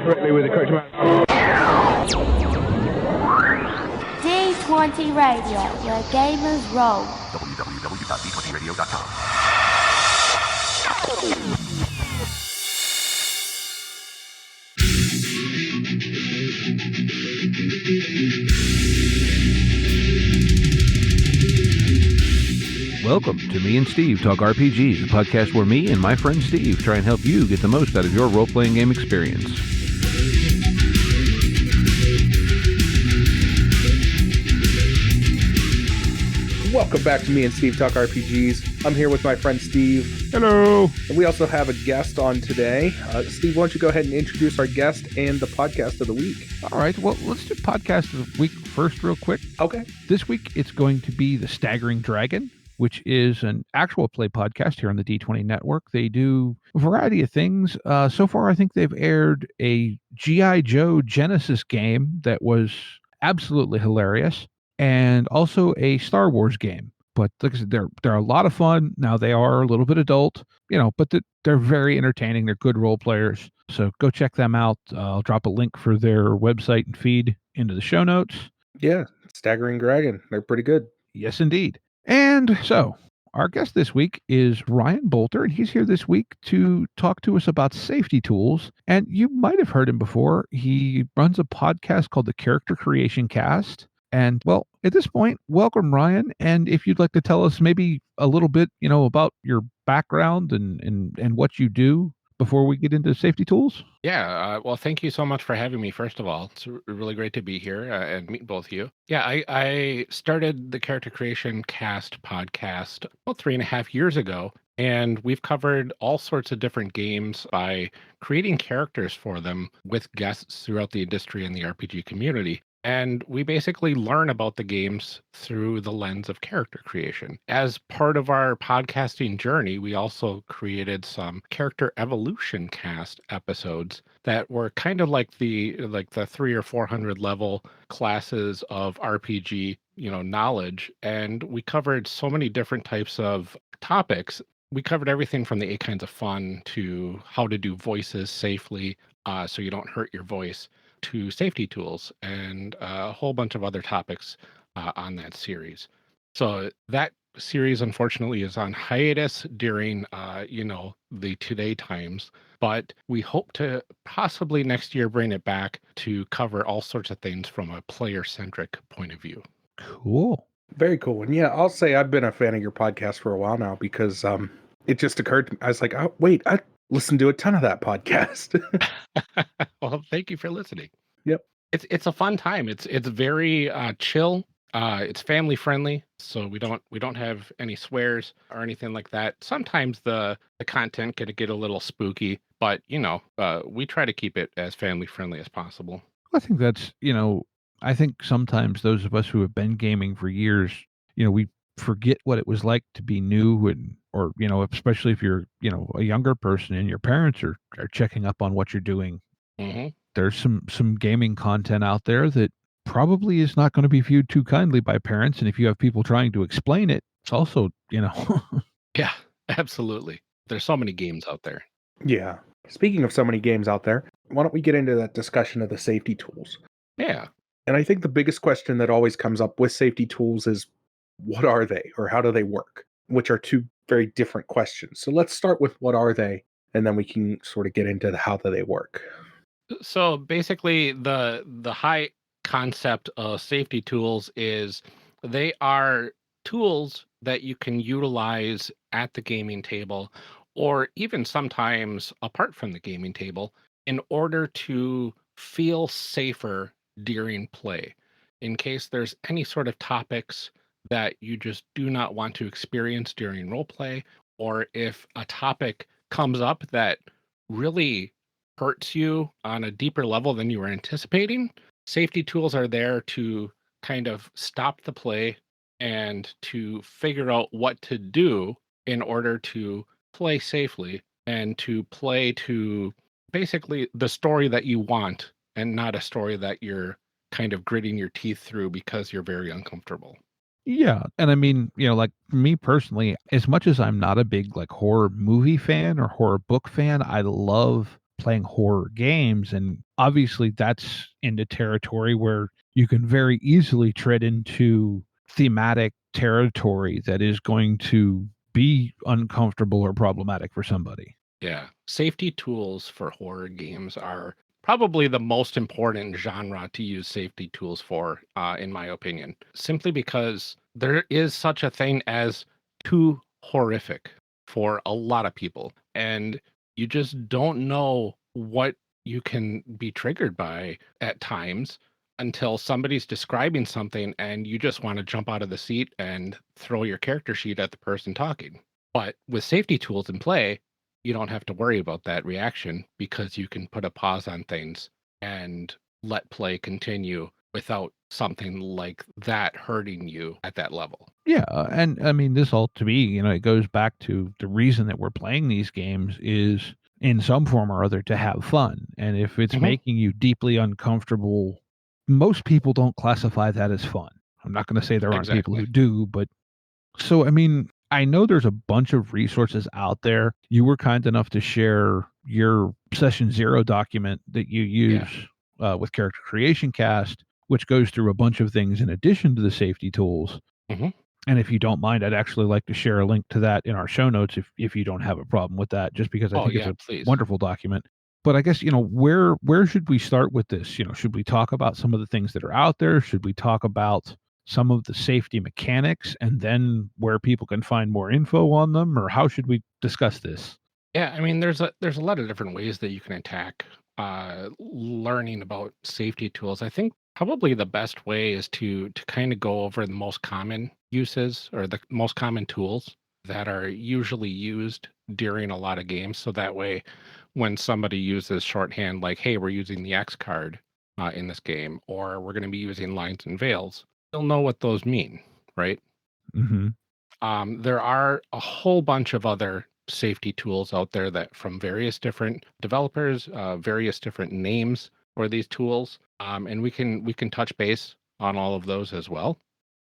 correctly with the correct amount. D20 Radio, where gamers roll. www.d20radio.com. Welcome to Me and Steve Talk RPGs, a podcast where me and my friend Steve try and help you get the most out of your role-playing game experience. Welcome back to Me and Steve Talk RPGs. I'm here with my friend Steve. Hello! And we also have a guest on today. Steve, why don't you go ahead and introduce our guest and the podcast of the week? All right, well, let's do podcast of the week first real quick. Okay. This week, it's going to be The Staggering Dragon, which is an actual play podcast here on the D20 Network. They do a variety of things. So far, I think they've aired a G.I. Joe Genesis game that was absolutely hilarious, and also a Star Wars game. But like I said, they're a lot of fun. Now, they are a little bit adult, but they're very entertaining. They're good role players. So go check them out. I'll drop a link for their website and feed into the show notes. Yeah, Staggering Dragon. They're pretty good. Yes, indeed. And so, our guest this week is Ryan Boelter, and he's here this week to talk to us about safety tools. And you might have heard him before. He runs a podcast called the Character Creation Cast. And, well, at this point, welcome, Ryan. And if you'd like to tell us maybe a little bit, about your background and what you do before we get into safety tools. Yeah, well, thank you so much for having me, first of all. It's really great to be here and meet both of you. Yeah, I started the Character Creation Cast podcast about 3.5 years ago, and we've covered all sorts of different games by creating characters for them with guests throughout the industry and the RPG community. And we basically learn about the games through the lens of character creation. As part of our podcasting journey, we also created some character evolution cast episodes that were kind of like the 300 or 400 level classes of RPG, knowledge. And we covered so many different types of topics. We covered everything from the 8 kinds of fun to how to do voices safely so you don't hurt your voice, to safety tools and a whole bunch of other topics on that series. So that series, unfortunately, is on hiatus during, the today times, but we hope to possibly next year bring it back to cover all sorts of things from a player-centric point of view. Cool. Very cool. And yeah, I'll say I've been a fan of your podcast for a while now because it just occurred to me. I was like, oh, wait, I listened to a ton of that podcast. Well, thank you for listening. Yep. It's a fun time. It's very chill. It's family friendly, so we don't have any swears or anything like that. Sometimes the content can get a little spooky, but we try to keep it as family friendly as possible. I think that's, I think sometimes those of us who have been gaming for years, we forget what it was like to be new or especially if you're, a younger person and your parents are checking up on what you're doing. Mm-hmm. There's some gaming content out there that probably is not going to be viewed too kindly by parents. And if you have people trying to explain it, it's also, Yeah, absolutely. There's so many games out there. Yeah. Speaking of so many games out there, why don't we get into that discussion of the safety tools? Yeah. And I think the biggest question that always comes up with safety tools is, what are they or how do they work? Which are two very different questions. So let's start with what are they, and then we can sort of get into the how do they work. So basically, the high concept of safety tools is they are tools that you can utilize at the gaming table, or even sometimes apart from the gaming table, in order to feel safer during play. In case there's any sort of topics that you just do not want to experience during roleplay, or if a topic comes up that really hurts you on a deeper level than you were anticipating, safety tools are there to kind of stop the play and to figure out what to do in order to play safely and to play to basically the story that you want and not a story that you're kind of gritting your teeth through because you're very uncomfortable. Yeah. And I mean, like for me personally, as much as I'm not a big like horror movie fan or horror book fan, I love playing horror games. And obviously that's into territory where you can very easily tread into thematic territory that is going to be uncomfortable or problematic for somebody. Yeah. Safety tools for horror games are probably the most important genre to use safety tools for, in my opinion, simply because there is such a thing as too horrific for a lot of people. And you just don't know what you can be triggered by at times until somebody's describing something and you just want to jump out of the seat and throw your character sheet at the person talking. But with safety tools in play, you don't have to worry about that reaction because you can put a pause on things and let play continue without something like that hurting you at that level. Yeah, and I mean, this all to me, it goes back to the reason that we're playing these games is in some form or other to have fun. And if it's Mhm. making you deeply uncomfortable, most people don't classify that as fun. I'm not going to say there aren't people Exactly. who do, but so I mean, I know there's a bunch of resources out there. You were kind enough to share your session 0 document that you use with Character Creation Cast, which goes through a bunch of things in addition to the safety tools. Mhm. And if you don't mind, I'd actually like to share a link to that in our show notes if you don't have a problem with that, just because I Oh, think it's yeah, a please. wonderful document. But I guess, where should we start with this? Should we talk about some of the things that are out there? Should we talk about some of the safety mechanics and then where people can find more info on them? Or how should we discuss this? Yeah, I mean, there's a lot of different ways that you can attack learning about safety tools. I think probably the best way is to kind of go over the most common uses or the most common tools that are usually used during a lot of games. So that way, when somebody uses shorthand like, "Hey, we're using the X card in this game," or "We're going to be using lines and veils," they'll know what those mean, right? Mm-hmm. There are a whole bunch of other safety tools out there that from various different developers, various different names for these tools, and we can touch base on all of those as well.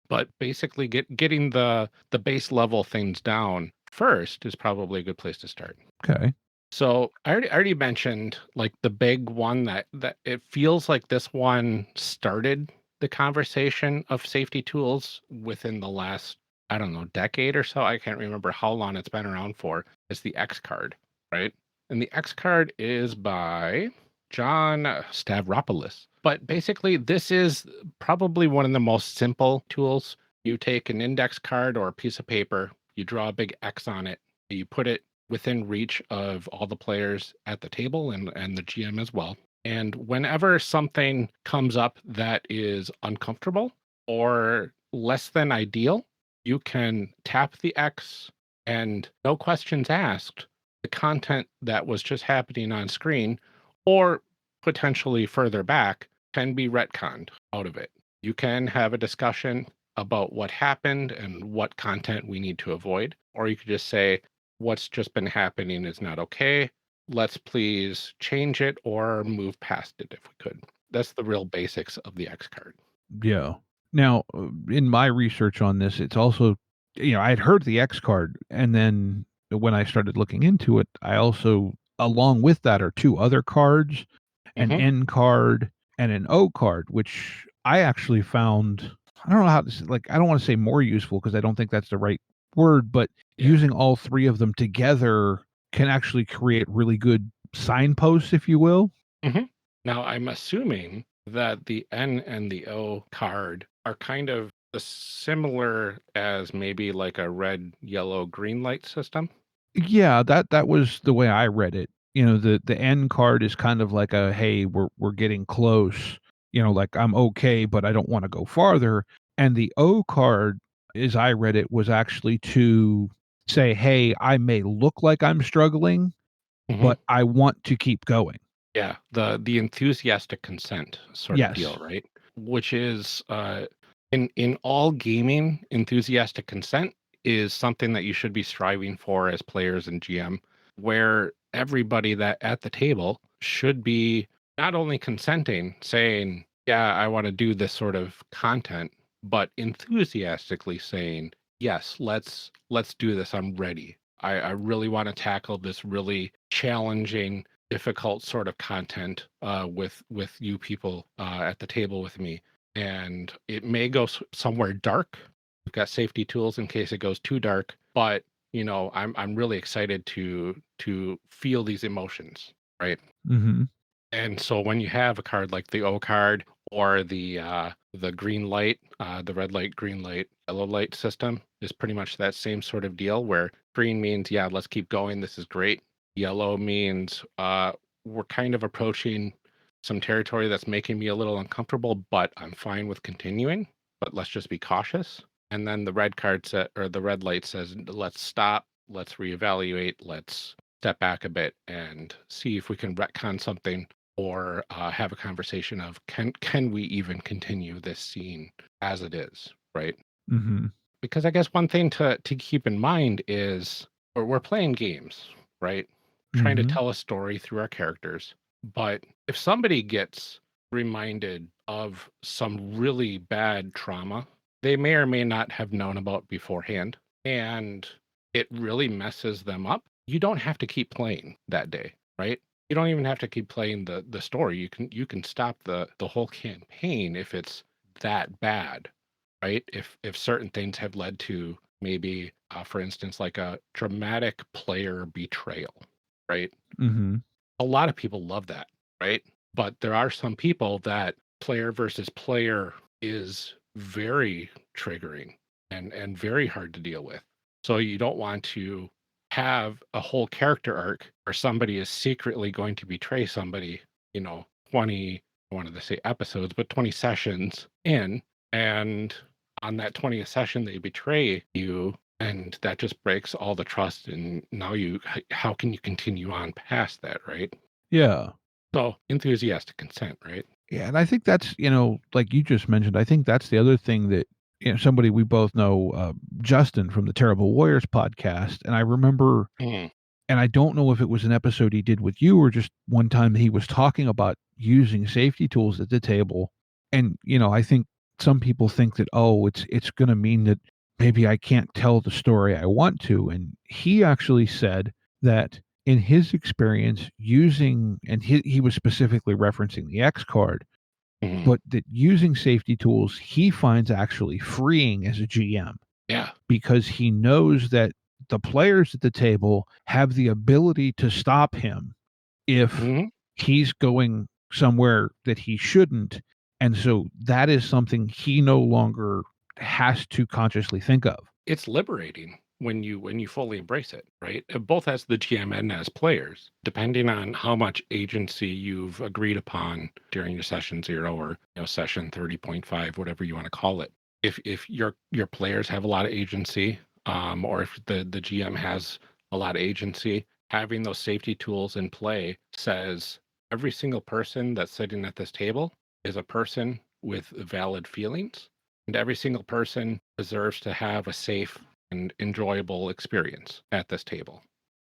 But basically, getting the base level things down first is probably a good place to start. Okay. So I already mentioned like the big one that it feels like this one started the conversation of safety tools within the last, I don't know, decade or so. I can't remember how long it's been around for. It's the X card, right? And the X card is by John Stavropoulos. But basically, this is probably one of the most simple tools. You take an index card or a piece of paper, you draw a big X on it, you put it within reach of all the players at the table and the GM as well. And whenever something comes up that is uncomfortable or less than ideal, you can tap the X and no questions asked, the content that was just happening on screen or potentially further back can be retconned out of it. You can have a discussion about what happened and what content we need to avoid, or you could just say, what's just been happening is not okay. Let's please change it or move past it if we could. That's the real basics of the X card. Yeah. Now, in my research on this, it's also, I had heard the X card, and then when I started looking into it, I also, along with that, are two other cards, an Hmm. N card and an O card, which I actually found, I don't know how to, like, I don't want to say more useful because I don't think that's the right word, but Yeah. using all three of them together can actually create really good signposts, if you will. Hmm. Now, I'm assuming that the N and the O card are kind of similar as maybe like a red, yellow, green light system. Yeah, that was the way I read it. The N card is kind of like a, "Hey, we're getting close." Like, "I'm okay, but I don't wanna go farther." And the O card, as I read it, was actually to say, "Hey, I may look like I'm struggling, Hmm. but I want to keep going." Yeah, the enthusiastic consent sort of deal, Yes. right? Which is in all gaming, enthusiastic consent is something that you should be striving for as players and GM, where everybody that at the table should be not only consenting, saying, "Yeah, I want to do this sort of content," but enthusiastically saying, "Yes, let's do this. I'm ready. I really want to tackle this really challenging difficult sort of content with you people at the table with me, and it may go somewhere dark. We've got safety tools in case it goes too dark, but I'm really excited to feel these emotions, right? Mm-hmm. And so when you have a card like the O card or the green light, the red light, green light, yellow light system is pretty much that same sort of deal where green means, yeah, let's keep going. This is great. Yellow means we're kind of approaching some territory that's making me a little uncomfortable, but I'm fine with continuing. But let's just be cautious. And then the red card or the red light says, let's stop, let's reevaluate, let's step back a bit and see if we can retcon something or have a conversation of can we even continue this scene as it is, right? Mm-hmm. Because I guess one thing to keep in mind is we're playing games, right? Trying to Mm-hmm. tell a story through our characters. But if somebody gets reminded of some really bad trauma they may or may not have known about beforehand, and it really messes them up, you don't have to keep playing that day, right? You don't even have to keep playing the story. You can stop the whole campaign if it's that bad, right? If certain things have led to maybe, for instance, like a dramatic player betrayal, right? Mm-hmm. A lot of people love that, right? But there are some people that player versus player is very triggering and very hard to deal with. So you don't want to have a whole character arc where somebody is secretly going to betray somebody, 20, I wanted to say episodes, but 20 sessions in, and on that 20th session they betray you, and that just breaks all the trust, and now how can you continue on past that, right? Yeah. So enthusiastic consent, right? Yeah, and I think that's, like you just mentioned, I think that's the other thing that, somebody we both know, Justin from the Terrible Warriors podcast, and I remember, Mm. and I don't know if it was an episode he did with you or just one time he was talking about using safety tools at the table. And, I think some people think that, oh, it's going to mean that maybe I can't tell the story I want to. And he actually said that in his experience using, and he was specifically referencing the X card, Mhm. but that using safety tools he finds actually freeing as a GM Yeah. because he knows that the players at the table have the ability to stop him if Mhm. he's going somewhere that he shouldn't. And so that is something he no longer has to consciously think of. It's liberating when you fully embrace it, right? Both as the GM and as players, depending on how much agency you've agreed upon during your session 0 or session 30.5, whatever you want to call it. If your players have a lot of agency, or if the GM has a lot of agency, having those safety tools in play says every single person that's sitting at this table is a person with valid feelings, and every single person deserves to have a safe and enjoyable experience at this table.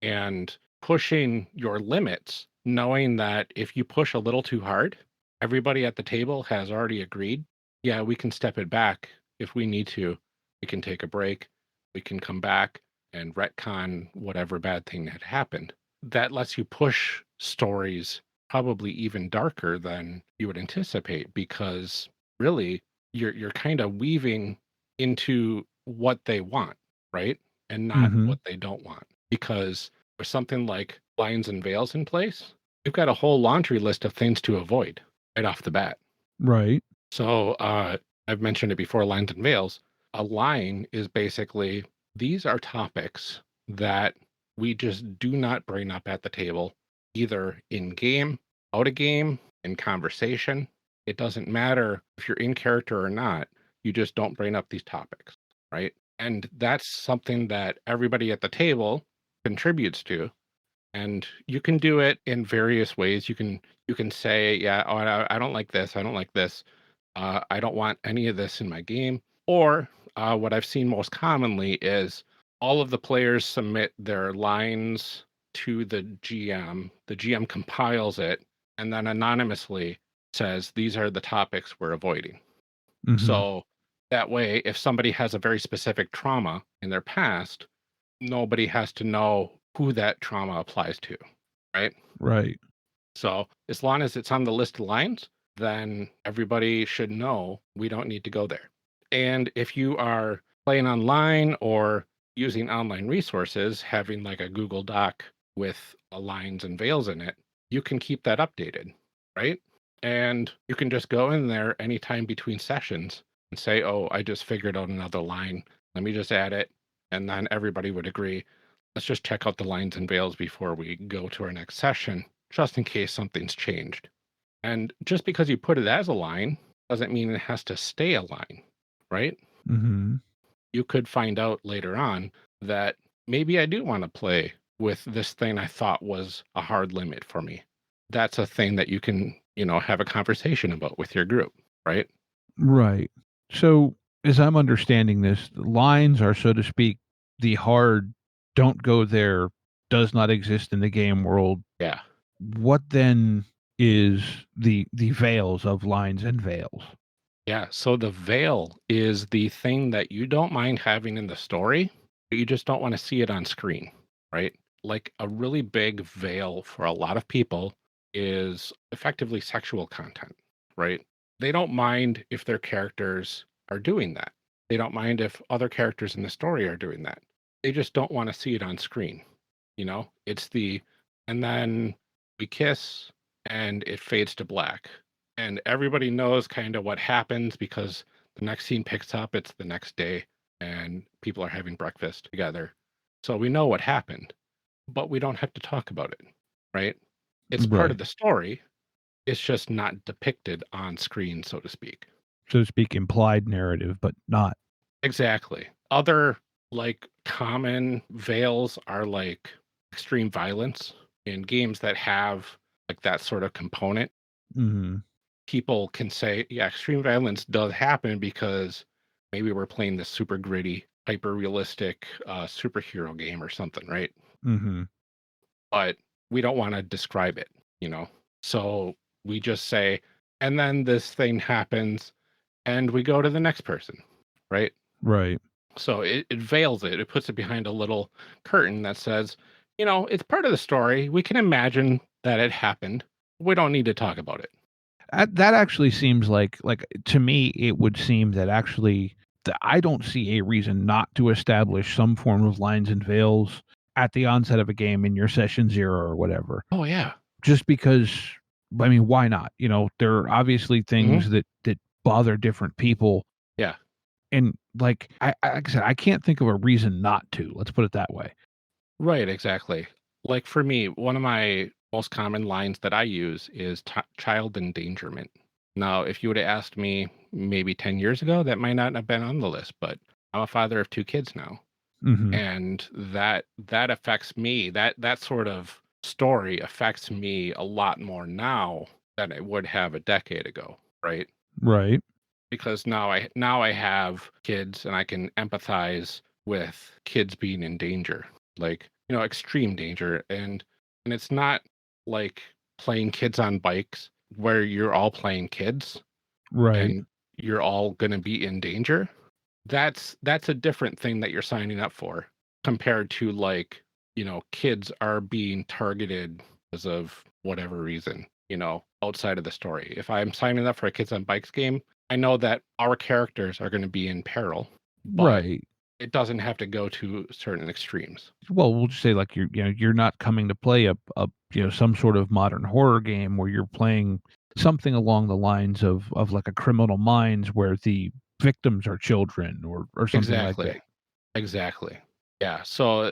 And pushing your limits, knowing that if you push a little too hard, everybody at the table has already agreed, yeah, we can step it back if we need to. We can take a break. We can come back and retcon whatever bad thing had happened. That lets you push stories probably even darker than you would anticipate, because really you're kind of weaving into what they want, right? And not Mm-hmm. what they don't want. Because there's something like lines and veils in place, you've got a whole laundry list of things to avoid right off the bat. Right. So I've mentioned it before, lines and veils. A line is basically, these are topics that we just do not bring up at the table, either in game, out of game, in conversation. It doesn't matter if you're in character or not. You just don't bring up these topics, right? And that's something that everybody at the table contributes to. And you can do it in various ways. You can say, yeah, oh, I don't like this. I don't like this. I don't want any of this in my game. Or what I've seen most commonly is all of the players submit their lines to the GM. The GM compiles it and then anonymously says, these are the topics we're avoiding. Mm-hmm. So that way, if somebody has a very specific trauma in their past, nobody has to know who that trauma applies to. right? Right. So as long as it's on the list of lines, then everybody should know we don't need to go there. And if you are playing online or using online resources, having like a Google Doc with lines and veils in it, you can keep that updated, right? And you can just go in there anytime between sessions and say, oh, I just figured out another line. Let me just add it. And then everybody would agree. Let's just check out the lines and veils before we go to our next session, just in case something's changed. And just because you put it as a line doesn't mean it has to stay a line, right? Mm-hmm. You could find out later on that maybe I do want to play with this thing I thought was a hard limit for me. That's a thing that you can, have a conversation about with your group, right? Right. So, as I'm understanding this, the lines are, so to speak, the hard, don't go there, does not exist in the game world. Yeah. What then is the veils of lines and veils? Yeah. So the veil is the thing that you don't mind having in the story, but you just don't want to see it on screen, right? Like a really big veil for a lot of people is effectively sexual content, right? They don't mind if their characters are doing that. They don't mind if other characters in the story are doing that. They just don't want to see it on screen. It's and then we kiss and it fades to black. And everybody knows kind of what happens because the next scene picks up, it's the next day, and people are having breakfast together. So we know what happened, but we don't have to talk about it, right? It's part Right. of the story. It's just not depicted on screen, so to speak. So to speak, implied narrative, but not. Exactly. Other like common veils are like extreme violence in games that have like that sort of component. Mm-hmm. People can say, yeah, extreme violence does happen because maybe we're playing this super gritty, hyper realistic superhero game or something, right? Mm-hmm. But we don't want to describe it, you know? So we just say, and then this thing happens and we go to the next person, right? Right. So it veils it. It puts it behind a little curtain that says, it's part of the story. We can imagine that it happened. We don't need to talk about it. That actually seems like to me, it would seem that actually I don't see a reason not to establish some form of lines and veils at the onset of a game in your session 0 or whatever. Oh, yeah. Just because, I mean, why not? There are obviously things Mm-hmm. that bother different people. Yeah. And like I said, I can't think of a reason not to. Let's put it that way. Right, exactly. Like for me, one of my most common lines that I use is child endangerment. Now, if you would have asked me maybe 10 years ago, that might not have been on the list, but I'm a father of 2 kids now. Mm-hmm. And that affects me. That sort of story affects me a lot more now than it would have a decade ago, right? Right. Because now I have kids and I can empathize with kids being in danger, like extreme danger, and it's not like playing kids on bikes where you're all playing kids Right. and you're all going to be in danger. That's a different thing that you're signing up for compared to like kids are being targeted because of whatever reason, outside of the story. If I'm signing up for a kids on bikes game, I know that our characters are going to be in peril, but Right. it doesn't have to go to certain extremes. Well, we'll just say like you're not coming to play a some sort of modern horror game where you're playing something along the lines of like a Criminal Minds where the victims are children or something like that. Exactly. Yeah. So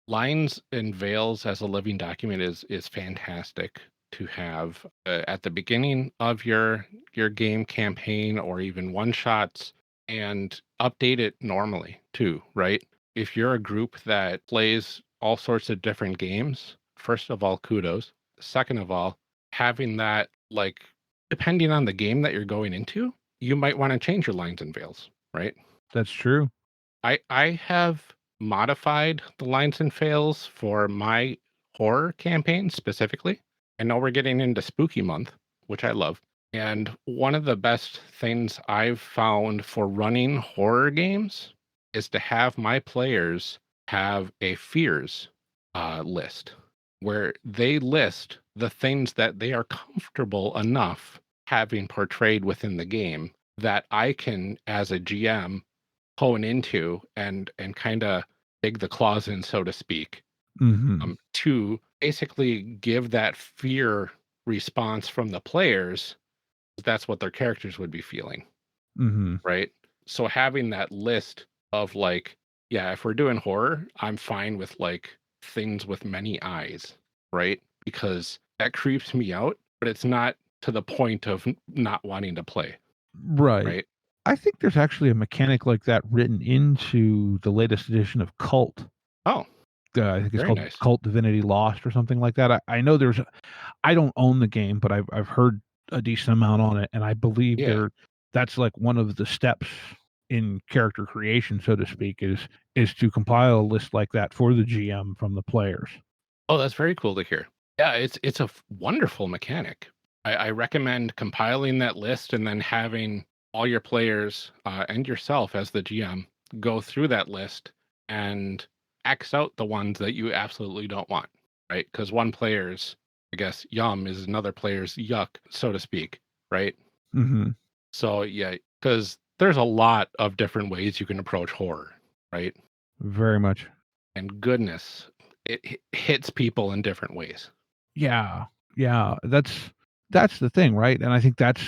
lines and veils as a living document is fantastic to have at the beginning of your game campaign or even one shots, and update it normally too, right? If you're a group that plays all sorts of different games, first of all, kudos. Second of all, having that, like, depending on the game that you're going into, you might want to change your lines and veils, right? That's true. I have modified the lines and fails for my horror campaign specifically. I know we're getting into spooky month, which I love. And one of the best things I've found for running horror games is to have my players have a fears list. where they list the things that they are comfortable enough having portrayed within the game that I can, as a GM, hone into and kind of dig the claws in, so to speak, to basically give that fear response from the players. That's what their characters would be feeling, right? So having that list of like, yeah, if we're doing horror, I'm fine with like things with many eyes, right? Because that creeps me out, but it's not to the point of not wanting to play, Right. right? I think there's actually a mechanic like that written into the latest edition of Cult. Oh, I think it's very called nice. Cult Divinity Lost or something like that. I know there's I don't own the game, but I've heard a decent amount on it, and I believe Yeah. that's like one of the steps in character creation, so to speak, is to compile a list like that for the GM from the players. Oh, that's very cool to hear. Yeah, it's a wonderful mechanic. I recommend compiling that list and then having all your players and yourself as the GM go through that list and X out the ones that you absolutely don't want, right? Because one player's, I guess, yum is another player's yuck, so to speak, right? So yeah, because there's a lot of different ways you can approach horror, right? Very much. And goodness, it hits people in different ways. Yeah. That's the thing, right? And I think that's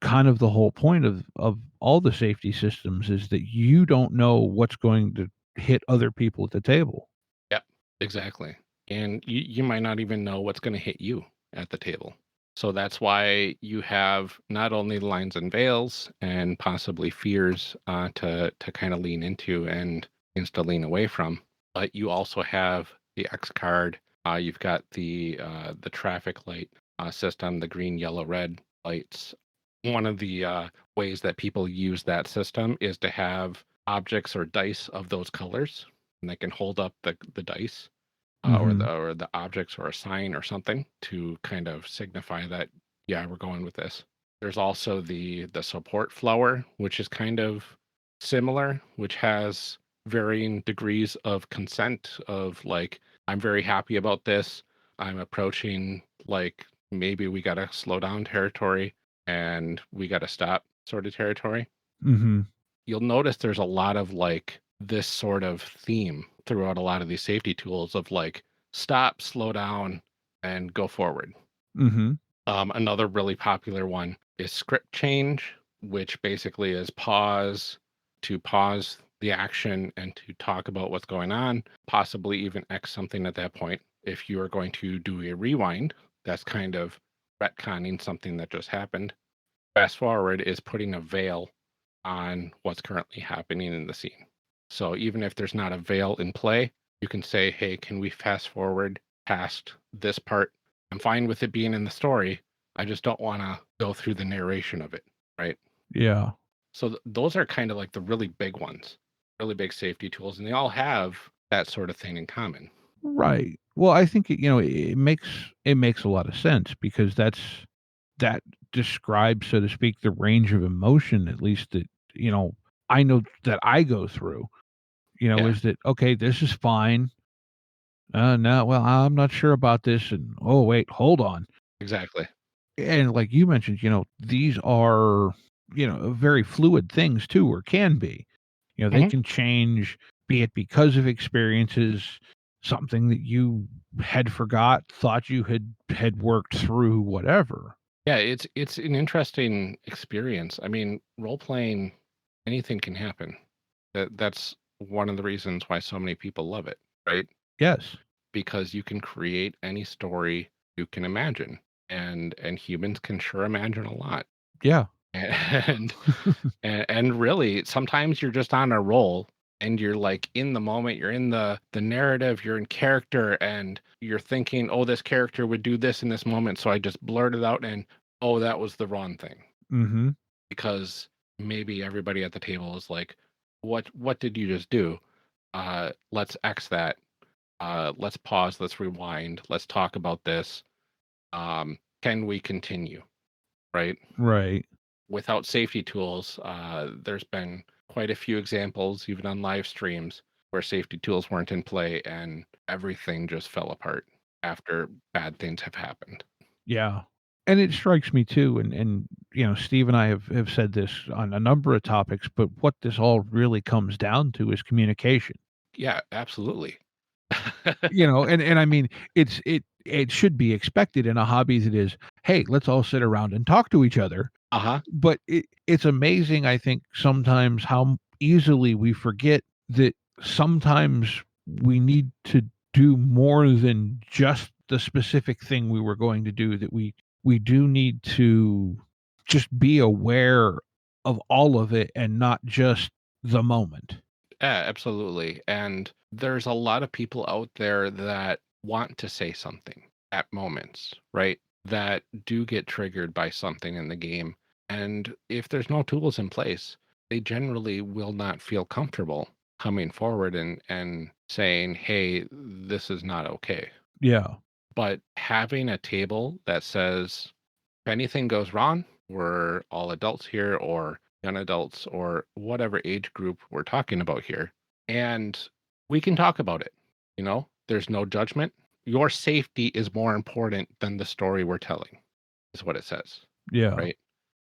kind of the whole point of all the safety systems is that you don't know what's going to hit other people at the table. Yep, exactly. And you might not even know what's going to hit you at the table. So that's why you have not only lines and veils and possibly fears to kind of lean into and things to lean away from, but you also have the X card. You've got the traffic light system, the green, yellow, red lights. One of the ways that people use that system is to have objects or dice of those colors, and they can hold up the dice or the objects or a sign or something to kind of signify that, yeah, we're going with this. There's also the support flower, which is kind of similar, which has varying degrees of consent of like, I'm very happy about this. I'm approaching like maybe we got to slow down territory and we got to stop sort of territory. You'll notice there's a lot of like this sort of theme throughout a lot of these safety tools of like stop, slow down, and go forward. Another really popular one is script change, which basically is pause to pause the action and to talk about what's going on, possibly even X something at that point. If you are going to do a rewind, that's kind of retconning something that just happened. Fast forward is putting a veil on what's currently happening in the scene. So even if there's not a veil in play, you can say, hey, can we fast forward past this part? I'm fine with it being in the story. I just don't want to go through the narration of it, right? Yeah. So those are kind of like the really big ones, really big safety tools, and they all have that sort of thing in common. Right. Well, I think it makes a lot of sense because that describes, so to speak, the range of emotion, at least that I know that I go through. Yeah. Is that okay? This is fine. No, well, I'm not sure about this, and oh wait, hold on. Exactly. And like you mentioned, these are very fluid things too, or can be. They can change, be it because of experiences, something that you had thought you had worked through, whatever. Yeah, it's an interesting experience. I mean, role playing, anything can happen. That's one of the reasons why so many people love it, right? Yes. Because you can create any story you can imagine, and humans can sure imagine a lot. Yeah. And and really, sometimes you're just on a roll and you're like in the moment, you're in the narrative, you're in character, and you're thinking, oh, this character would do this in this moment, so I just blurted out and oh, that was the wrong thing. Because maybe everybody at the table is like, what did you just do? Let's X that. Let's pause, let's rewind, let's talk about this. Can we continue? Right? Right. Without safety tools, there's been quite a few examples, even on live streams, where safety tools weren't in play and everything just fell apart. after bad things have happened. Yeah. And it strikes me too, and Steve and I have said this on a number of topics, but what this all really comes down to is communication. Yeah, absolutely. And I mean, it should be expected in a hobby that is, hey, let's all sit around and talk to each other. Uh-huh. But it's amazing, I think, sometimes how easily we forget that sometimes we need to do more than just the specific thing we were going to do, that we do need to just be aware of all of it and not just the moment. Yeah, absolutely. And there's a lot of people out there that want to say something at moments, right? That do get triggered by something in the game. And if there's no tools in place, they generally will not feel comfortable coming forward and saying, hey, this is not okay. Yeah. But having a table that says, if anything goes wrong, we're all adults here, or young adults, or whatever age group we're talking about here, and we can talk about it. There's no judgment. Your safety is more important than the story we're telling, is what it says, Yeah. right?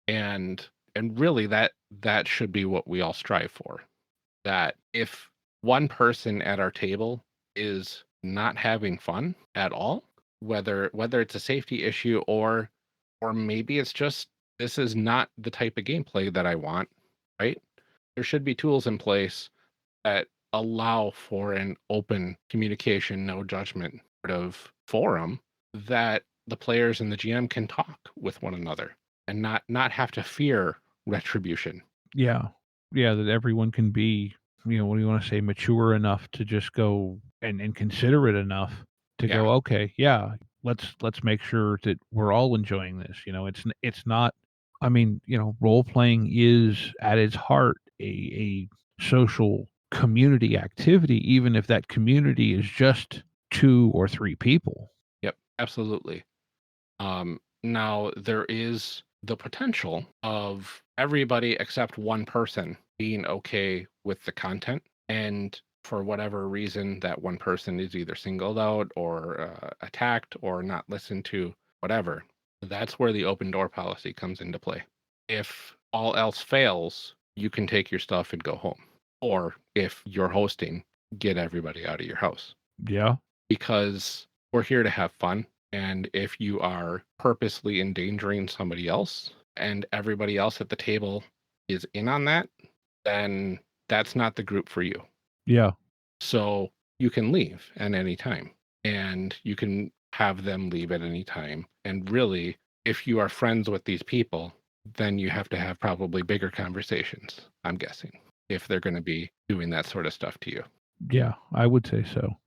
And really that should be what we all strive for. That if one person at our table is not having fun at all, whether it's a safety issue or maybe it's just, this is not the type of gameplay that I want, right? There should be tools in place that allow for an open communication, no judgment sort of forum that the players and the GM can talk with one another and not have to fear retribution. Yeah. Yeah, that everyone can be, what do you want to say, mature enough to just go and considerate enough to Yeah. go, okay, yeah, let's make sure that we're all enjoying this. It's not, I mean, role playing is at its heart a social community activity, even if that community is just 2 or 3 people. Yep, absolutely. Now there is the potential of everybody except one person being okay with the content, and for whatever reason that one person is either singled out or attacked or not listened to, whatever. That's where the open door policy comes into play. If all else fails, you can take your stuff and go home. Or if you're hosting, get everybody out of your house. Yeah. Because we're here to have fun. And if you are purposely endangering somebody else and everybody else at the table is in on that, then that's not the group for you. Yeah. So you can leave at any time, and you can have them leave at any time. And really, if you are friends with these people, then you have to have probably bigger conversations, I'm guessing, if they're going to be doing that sort of stuff to you. Yeah, I would say so.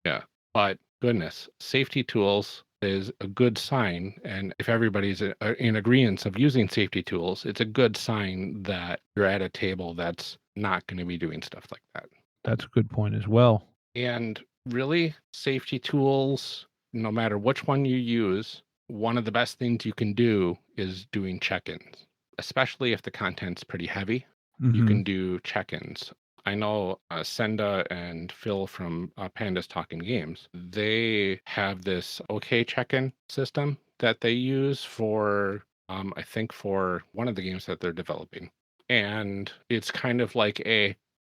Yeah. But goodness, safety tools is a good sign. And if everybody's in agreement of using safety tools, it's a good sign that you're at a table that's not going to be doing stuff like that. That's a good point as well. And really, safety tools, no matter which one you use, one of the best things you can do is doing check-ins, especially if the content's pretty heavy. You can do check-ins. I know Senda and Phil from Pandas Talking Games, they have this OK check-in system that they use for, I think, for one of the games that they're developing. And it's kind of like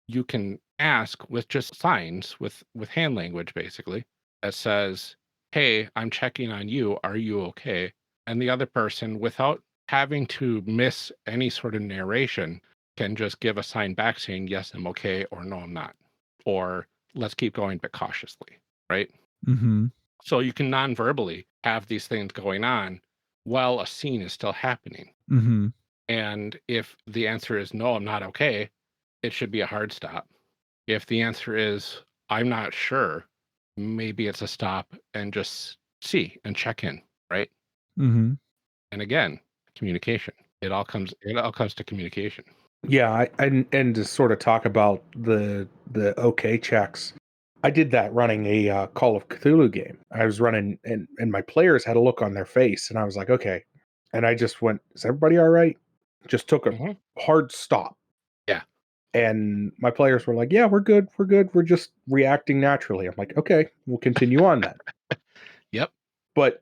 you can ask with just signs, with hand language, basically, that says, hey, I'm checking on you. Are you okay? And the other person, without having to miss any sort of narration, can just give a sign back saying, yes, I'm okay, or no, I'm not. Or let's keep going, but cautiously, right? So you can non-verbally have these things going on while a scene is still happening. And if the answer is, no, I'm not okay, it should be a hard stop. If the answer is, I'm not sure, maybe it's a stop and just see and check in, right? And again, communication. It all comes to communication. Yeah, and to sort of talk about the OK checks, I did that running a Call of Cthulhu game. I was running, and my players had a look on their face, and I was like, okay. And I just went, is everybody all right? Just took a hard stop. Yeah. And my players were like, yeah, we're good. We're just reacting naturally. I'm like, okay, we'll continue on then. But,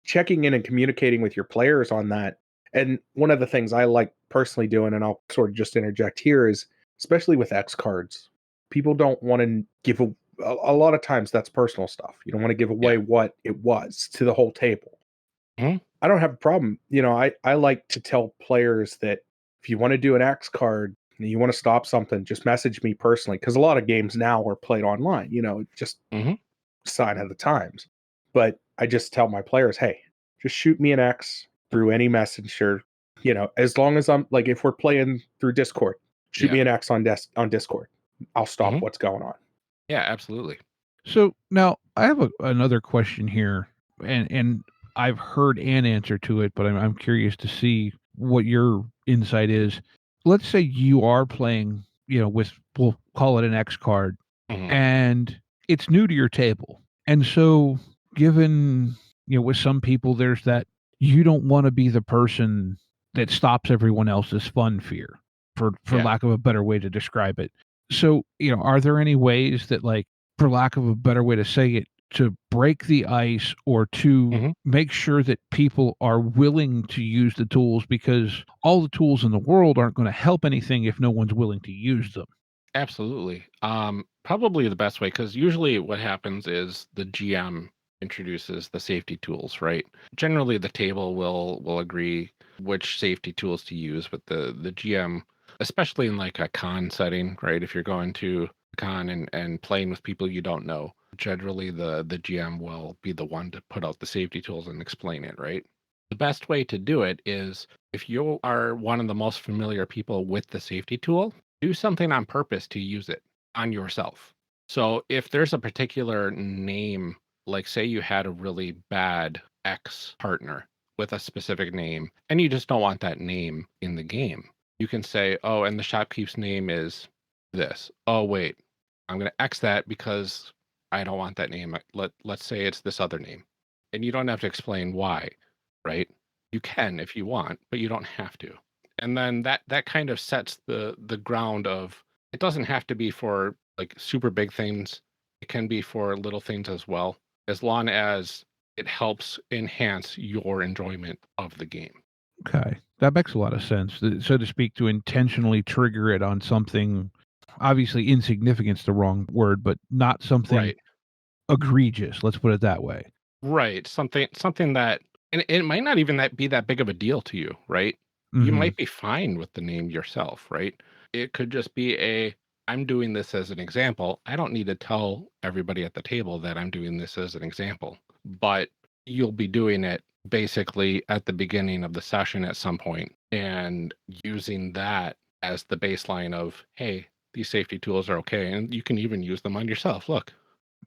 checking in and communicating with your players on that. And one of the things I like personally doing, and I'll sort of just interject here, is especially with X cards, people don't want to give a lot of times that's personal stuff. You don't want to give away what it was to the whole table. Mhm. I don't have a problem. I like to tell players that if you want to do an X card and you want to stop something, just message me personally. Because a lot of games now are played online, just Mhm. sign of the times. But I just tell my players, hey, just shoot me an X through any messenger. As long as I'm like, if we're playing through Discord, shoot me Yeah. an X on Discord. I'll stop Mhm. what's going on. Yeah, absolutely. So now I have another question here, and I've heard an answer to it, but I'm curious to see what your insight is. Let's say you are playing, with, we'll call it an X card, Mhm. and it's new to your table. And so, given, with some people, there's that you don't want to be the person that stops everyone else's fun fear, for Yeah. lack of a better way to describe it. So, are there any ways that, like, for lack of a better way to say it, to break the ice or to Mhm. make sure that people are willing to use the tools, because all the tools in the world aren't going to help anything if no one's willing to use them? Absolutely. Probably the best way, because usually what happens is the GM introduces the safety tools, right? Generally, the table will agree which safety tools to use, but the GM, especially in like a con setting, right? If you're going to a con and playing with people you don't know, generally the GM will be the one to put out the safety tools and explain it, right? The best way to do it is if you are one of the most familiar people with the safety tool, do something on purpose to use it on yourself. So if there's a particular name, like say you had a really bad ex partner with a specific name and you just don't want that name in the game, you can say, oh, and the shopkeep's name is this. Oh, wait, I'm going to X that because I don't want that name. Let's say it's this other name. And you don't have to explain why, right? You can if you want, but you don't have to. And then that kind of sets the ground of, it doesn't have to be for like super big things. It can be for little things as well, as long as it helps enhance your enjoyment of the game. Okay, that makes a lot of sense, so to speak, to intentionally trigger it on something. Obviously, insignificant's the wrong word, but not something Right. egregious. Let's put it that way. Right. Something that, and it might not even be that big of a deal to you, right? You Hmm. might be fine with the name yourself, right? It could just be I'm doing this as an example. I don't need to tell everybody at the table that I'm doing this as an example, but you'll be doing it basically at the beginning of the session at some point and using that as the baseline of, hey, these safety tools are okay. And you can even use them on yourself. Look.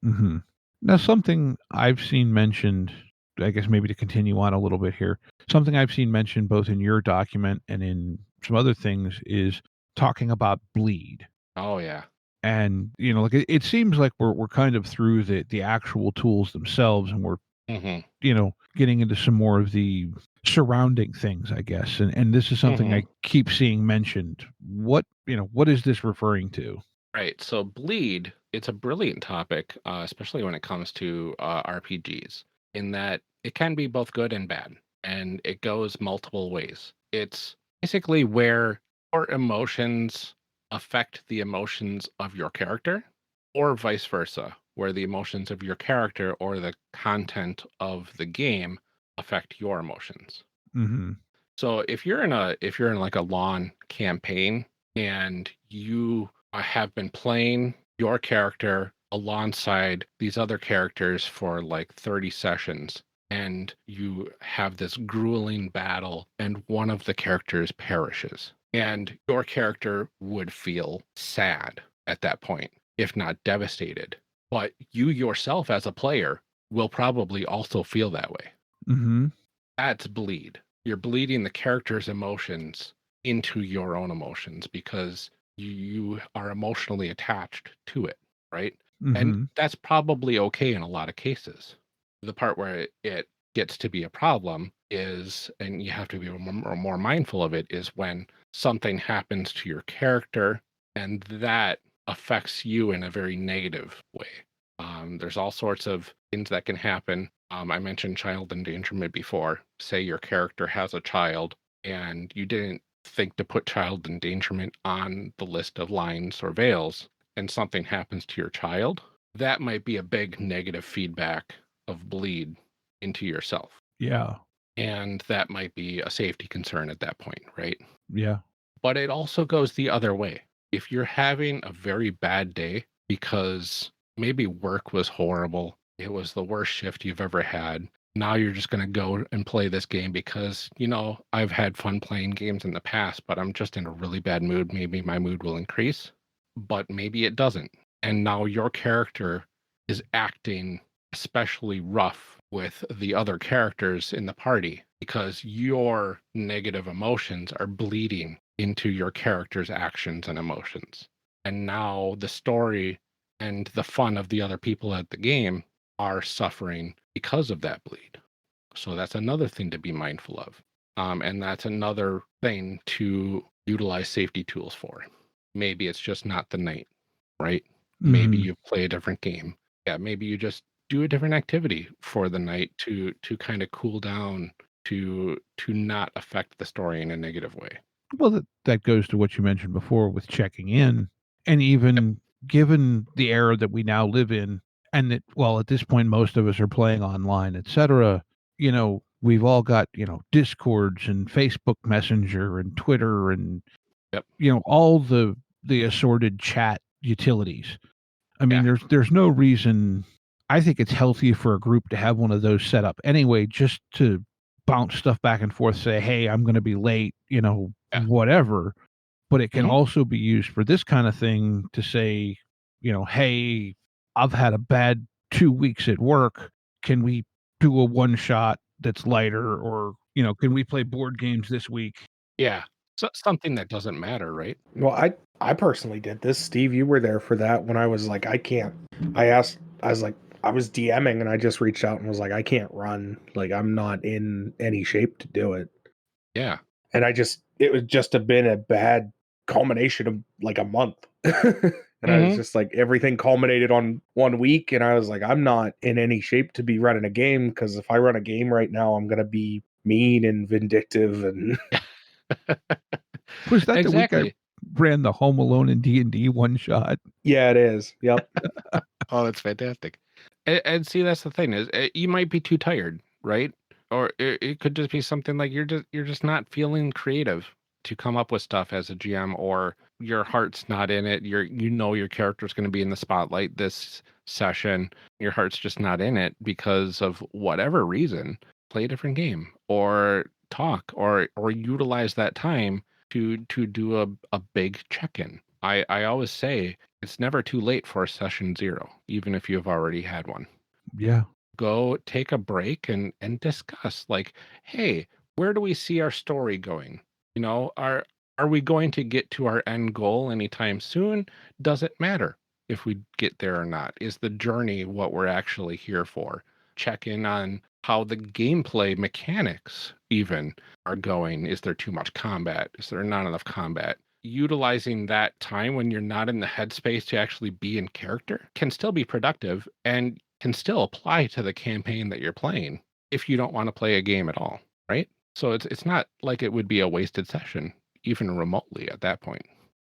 Hmm. Now, something I've seen mentioned, I guess maybe to continue on a little bit here, something I've seen mentioned both in your document and in some other things is talking about bleed. Oh, yeah. And, like, it seems like we're kind of through the actual tools themselves, and we're, Hmm. getting into some more of the surrounding things, I guess. And this is something Hmm. I keep seeing mentioned. What is this referring to? Right. So bleed, it's a brilliant topic, especially when it comes to RPGs, in that it can be both good and bad, and it goes multiple ways. It's basically where your emotions affect the emotions of your character, or vice versa, where the emotions of your character or the content of the game affect your emotions. Hmm. So if you're in like a lawn campaign and you have been playing your character alongside these other characters for like 30 sessions and you have this grueling battle and one of the characters perishes and your character would feel sad at that point, if not devastated. But you yourself as a player will probably also feel that way. Hmm. That's bleed. You're bleeding the character's emotions into your own emotions because you are emotionally attached to it, right? And Hmm. that's probably okay in a lot of cases. The part where it gets to be a problem is, and you have to be more mindful of it, is when something happens to your character and that affects you in a very negative way. There's all sorts of things that can happen I mentioned child endangerment before. Say your character has a child and you didn't think to put child endangerment on the list of lines or veils, and something happens to your child, that might be a big negative feedback of bleed into yourself. Yeah. And that might be a safety concern at that point, right? Yeah. But it also goes the other way. If you're having a very bad day because maybe work was horrible, it was the worst shift you've ever had. Now you're just going to go and play this game because, I've had fun playing games in the past, but I'm just in a really bad mood. Maybe my mood will increase, but maybe it doesn't. And now your character is acting especially rough with the other characters in the party because your negative emotions are bleeding into your character's actions and emotions. And now the story and the fun of the other people at the game are suffering because of that bleed. So that's another thing to be mindful of. And that's another thing to utilize safety tools for. Maybe it's just not the night, right? Maybe you play a different game. Yeah, maybe you just do a different activity for the night to kind of cool down, to not affect the story in a negative way. Well, that goes to what you mentioned before with checking in. And even given the era that we now live in, and that, well, at this point, most of us are playing online, etc., we've all got, Discords and Facebook Messenger and Twitter and, Yep. All the assorted chat utilities. I mean, Yeah. there's no reason. I think it's healthy for a group to have one of those set up anyway, just to bounce stuff back and forth, say, hey, I'm going to be late, Yeah. whatever. But it can Mhm. also be used for this kind of thing to say, hey, I've had a bad 2 weeks at work. Can we do a one shot that's lighter? Or, can we play board games this week? Yeah. So something that doesn't matter, right? Well, I personally did this. Steve, you were there for that when I was like, I can't. I was like, I was DMing and I just reached out and was like, I can't run. Like, I'm not in any shape to do it. Yeah. And it was just been a bad culmination of like a month. And I was just like, everything culminated on 1 week. And I was like, I'm not in any shape to be running a game because if I run a game right now, I'm going to be mean and vindictive. And Was that the week I Exactly. ran the Home Alone and D&D one shot? yeah, it is. Yep. Oh, that's fantastic. And see, that's the thing is you might be too tired, right? Or it could just be something like you're just not feeling creative to come up with stuff as a GM, or your heart's not in it. Your character's going to be in the spotlight this session. Your heart's just not in it because of whatever reason. Play a different game or talk or utilize that time to do a big check-in. I always say it's never too late for a session 0, even if you've already had one. Yeah. Go take a break and discuss, like, hey, where do we see our story going? Are we going to get to our end goal anytime soon? Does it matter if we get there or not? Is the journey what we're actually here for? Check in on how the gameplay mechanics even are going. Is there too much combat? Is there not enough combat? Utilizing that time when you're not in the headspace to actually be in character can still be productive and can still apply to the campaign that you're playing if you don't want to play a game at all, right? So it's not like it would be a wasted session, even remotely at that point.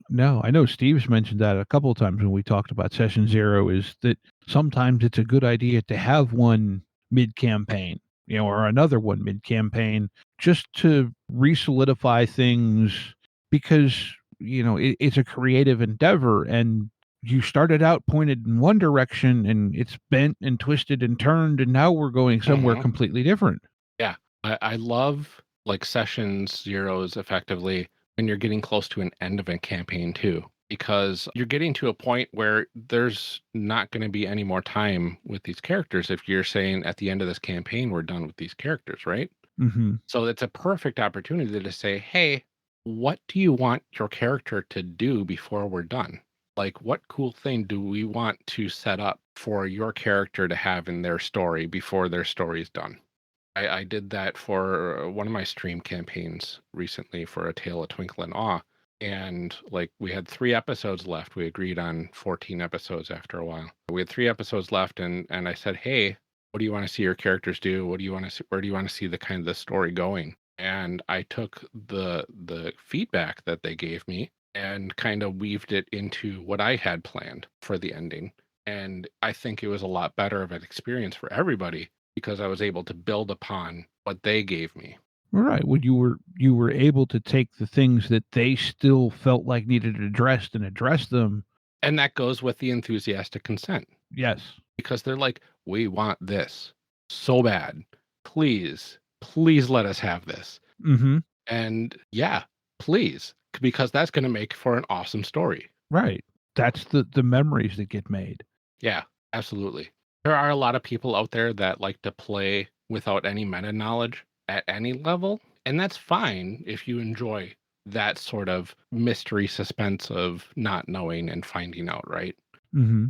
No, I know Steve's mentioned that a couple of times when we talked about session 0, is that sometimes it's a good idea to have one mid-campaign, or another one mid-campaign, just to re-solidify things, because, it's a creative endeavor, and you started out pointed in one direction and it's bent and twisted and turned, and now we're going somewhere Mhm. completely different. Yeah. I love like session 0s effectively when you're getting close to an end of a campaign too, because you're getting to a point where there's not going to be any more time with these characters. If you're saying at the end of this campaign, we're done with these characters, right? Mm-hmm. So it's a perfect opportunity to say, hey, what do you want your character to do before we're done? Like, what cool thing do we want to set up for your character to have in their story before their story is done? I did that for one of my stream campaigns recently for A Tale of Twinkle and Awe. And like we had 3 episodes left. We agreed on 14 episodes after a while. We had 3 episodes left, and I said, hey, What do you want to see your characters do? What do you want to see? Where do you want to see the kind of the story going? And I took the feedback that they gave me and kind of weaved it into what I had planned for the ending. And I think it was a lot better of an experience for everybody because I was able to build upon what they gave me. Right. Well, you were able to take the things that they still felt like needed addressed and address them. And that goes with the enthusiastic consent Yes. because they're like, we want this so bad. Please, please let us have this. Mm-hmm. And yeah, please, because that's going to make for an awesome story. Right. That's the memories that get made. Yeah, absolutely. There are a lot of people out there that like to play without any meta knowledge at any level, and that's fine if you enjoy that sort of mystery suspense of not knowing and finding out, right? Mm-hmm.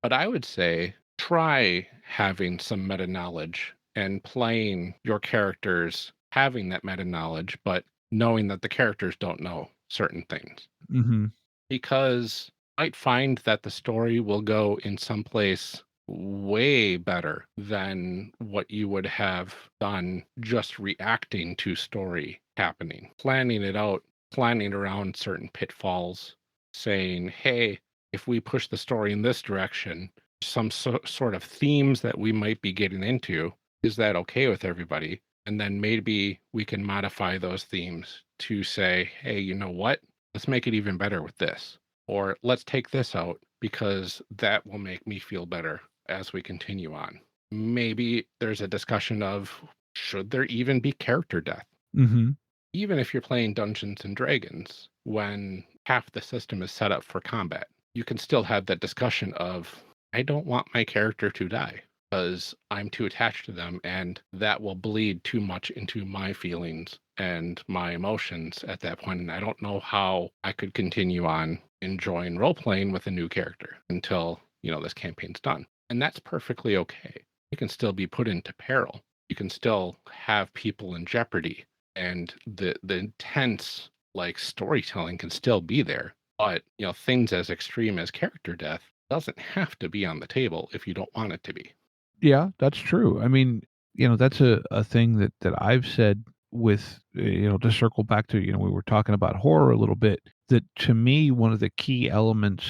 But I would say try having some meta knowledge and playing your characters having that meta knowledge, but knowing that the characters don't know certain things. Mm-hmm. Because I might find that the story will go in some place way better than what you would have done just reacting to story happening, planning it out, planning around certain pitfalls, saying, hey, if we push the story in this direction, some sort of themes that we might be getting into, is that okay with everybody? And then maybe we can modify those themes to say, hey, you know what? Let's make it even better with this. Or let's take this out because that will make me feel better as we continue on. Maybe there's a discussion of should there even be character death? Mm-hmm. Even if you're playing Dungeons and Dragons, when half the system is set up for combat, you can still have that discussion of, I don't want my character to die because I'm too attached to them and that will bleed too much into my feelings and my emotions at that point. And I don't know how I could continue on enjoying role playing with a new character until, this campaign's done. And that's perfectly okay. You can still be put into peril. You can still have people in jeopardy. And the intense storytelling can still be there. But, things as extreme as character death doesn't have to be on the table if you don't want it to be. Yeah, that's true. I mean, that's a thing that I've said with, to circle back to, we were talking about horror a little bit, that to me, one of the key elements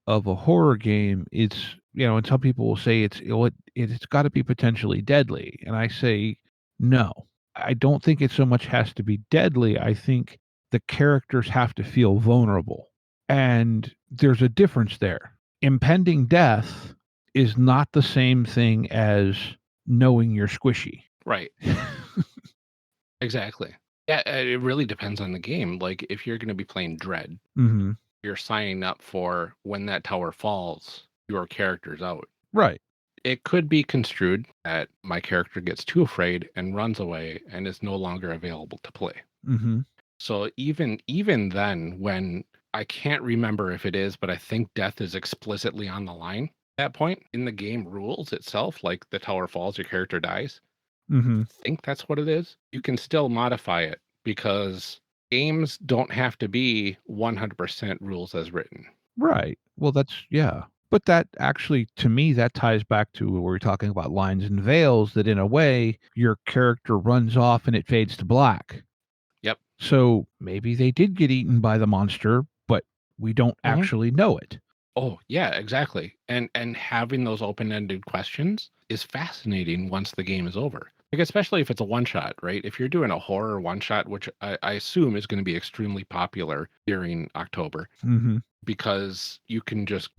of a horror game is, and some people will say it's got to be potentially deadly. And I say, no, I don't think it so much has to be deadly. I think the characters have to feel vulnerable. And there's a difference there. Impending death is not the same thing as knowing you're squishy. Right. Exactly. Yeah, it really depends on the game. Like if you're going to be playing Dread, Mm-hmm. you're signing up for when that tower falls, your character's out. Right. It could be construed that my character gets too afraid and runs away and is no longer available to play. Mm-hmm. So even then, when I can't remember if it is, but I think death is explicitly on the line at that point in the game rules itself, like the tower falls, your character dies. Mm-hmm. I think that's what it is. You can still modify it because games don't have to be 100% rules as written. Right. Well, yeah. But that actually, to me, that ties back to where we're talking about lines and veils, that in a way, your character runs off and it fades to black. Yep. So maybe they did get eaten by the monster, but we don't actually know it. Oh, yeah, exactly. And having those open-ended questions is fascinating once the game is over. Like, especially if it's a one-shot, right? If you're doing a horror one-shot, which I assume is going to be extremely popular during October, Mm-hmm. because you can just,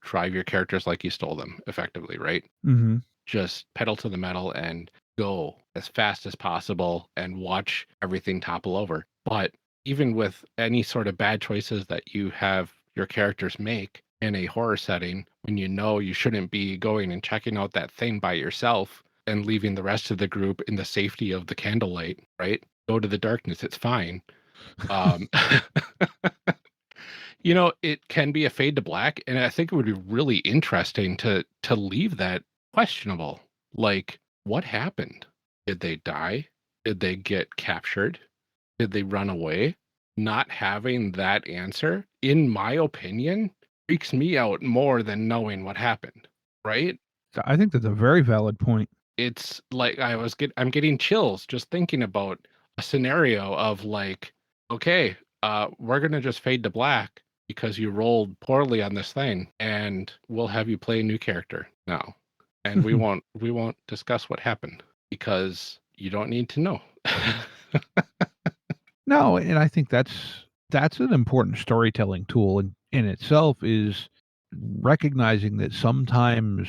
drive your characters like you stole them effectively, right? Mm-hmm. Just pedal to the metal and go as fast as possible and watch everything topple over. But even with any sort of bad choices that you have your characters make in a horror setting, when you shouldn't be going and checking out that thing by yourself and leaving the rest of the group in the safety of the candlelight, right? Go to the darkness, it's fine. It can be a fade to black, and I think it would be really interesting to leave that questionable. Like, what happened? Did they die? Did they get captured? Did they run away? Not having that answer, in my opinion, freaks me out more than knowing what happened, right? I think that's a very valid point. It's like I'm getting chills just thinking about a scenario of like, okay, we're gonna just fade to black because you rolled poorly on this thing, and we'll have you play a new character now, and we won't discuss what happened because you don't need to know. No, and I think that's an important storytelling tool in itself, is recognizing that sometimes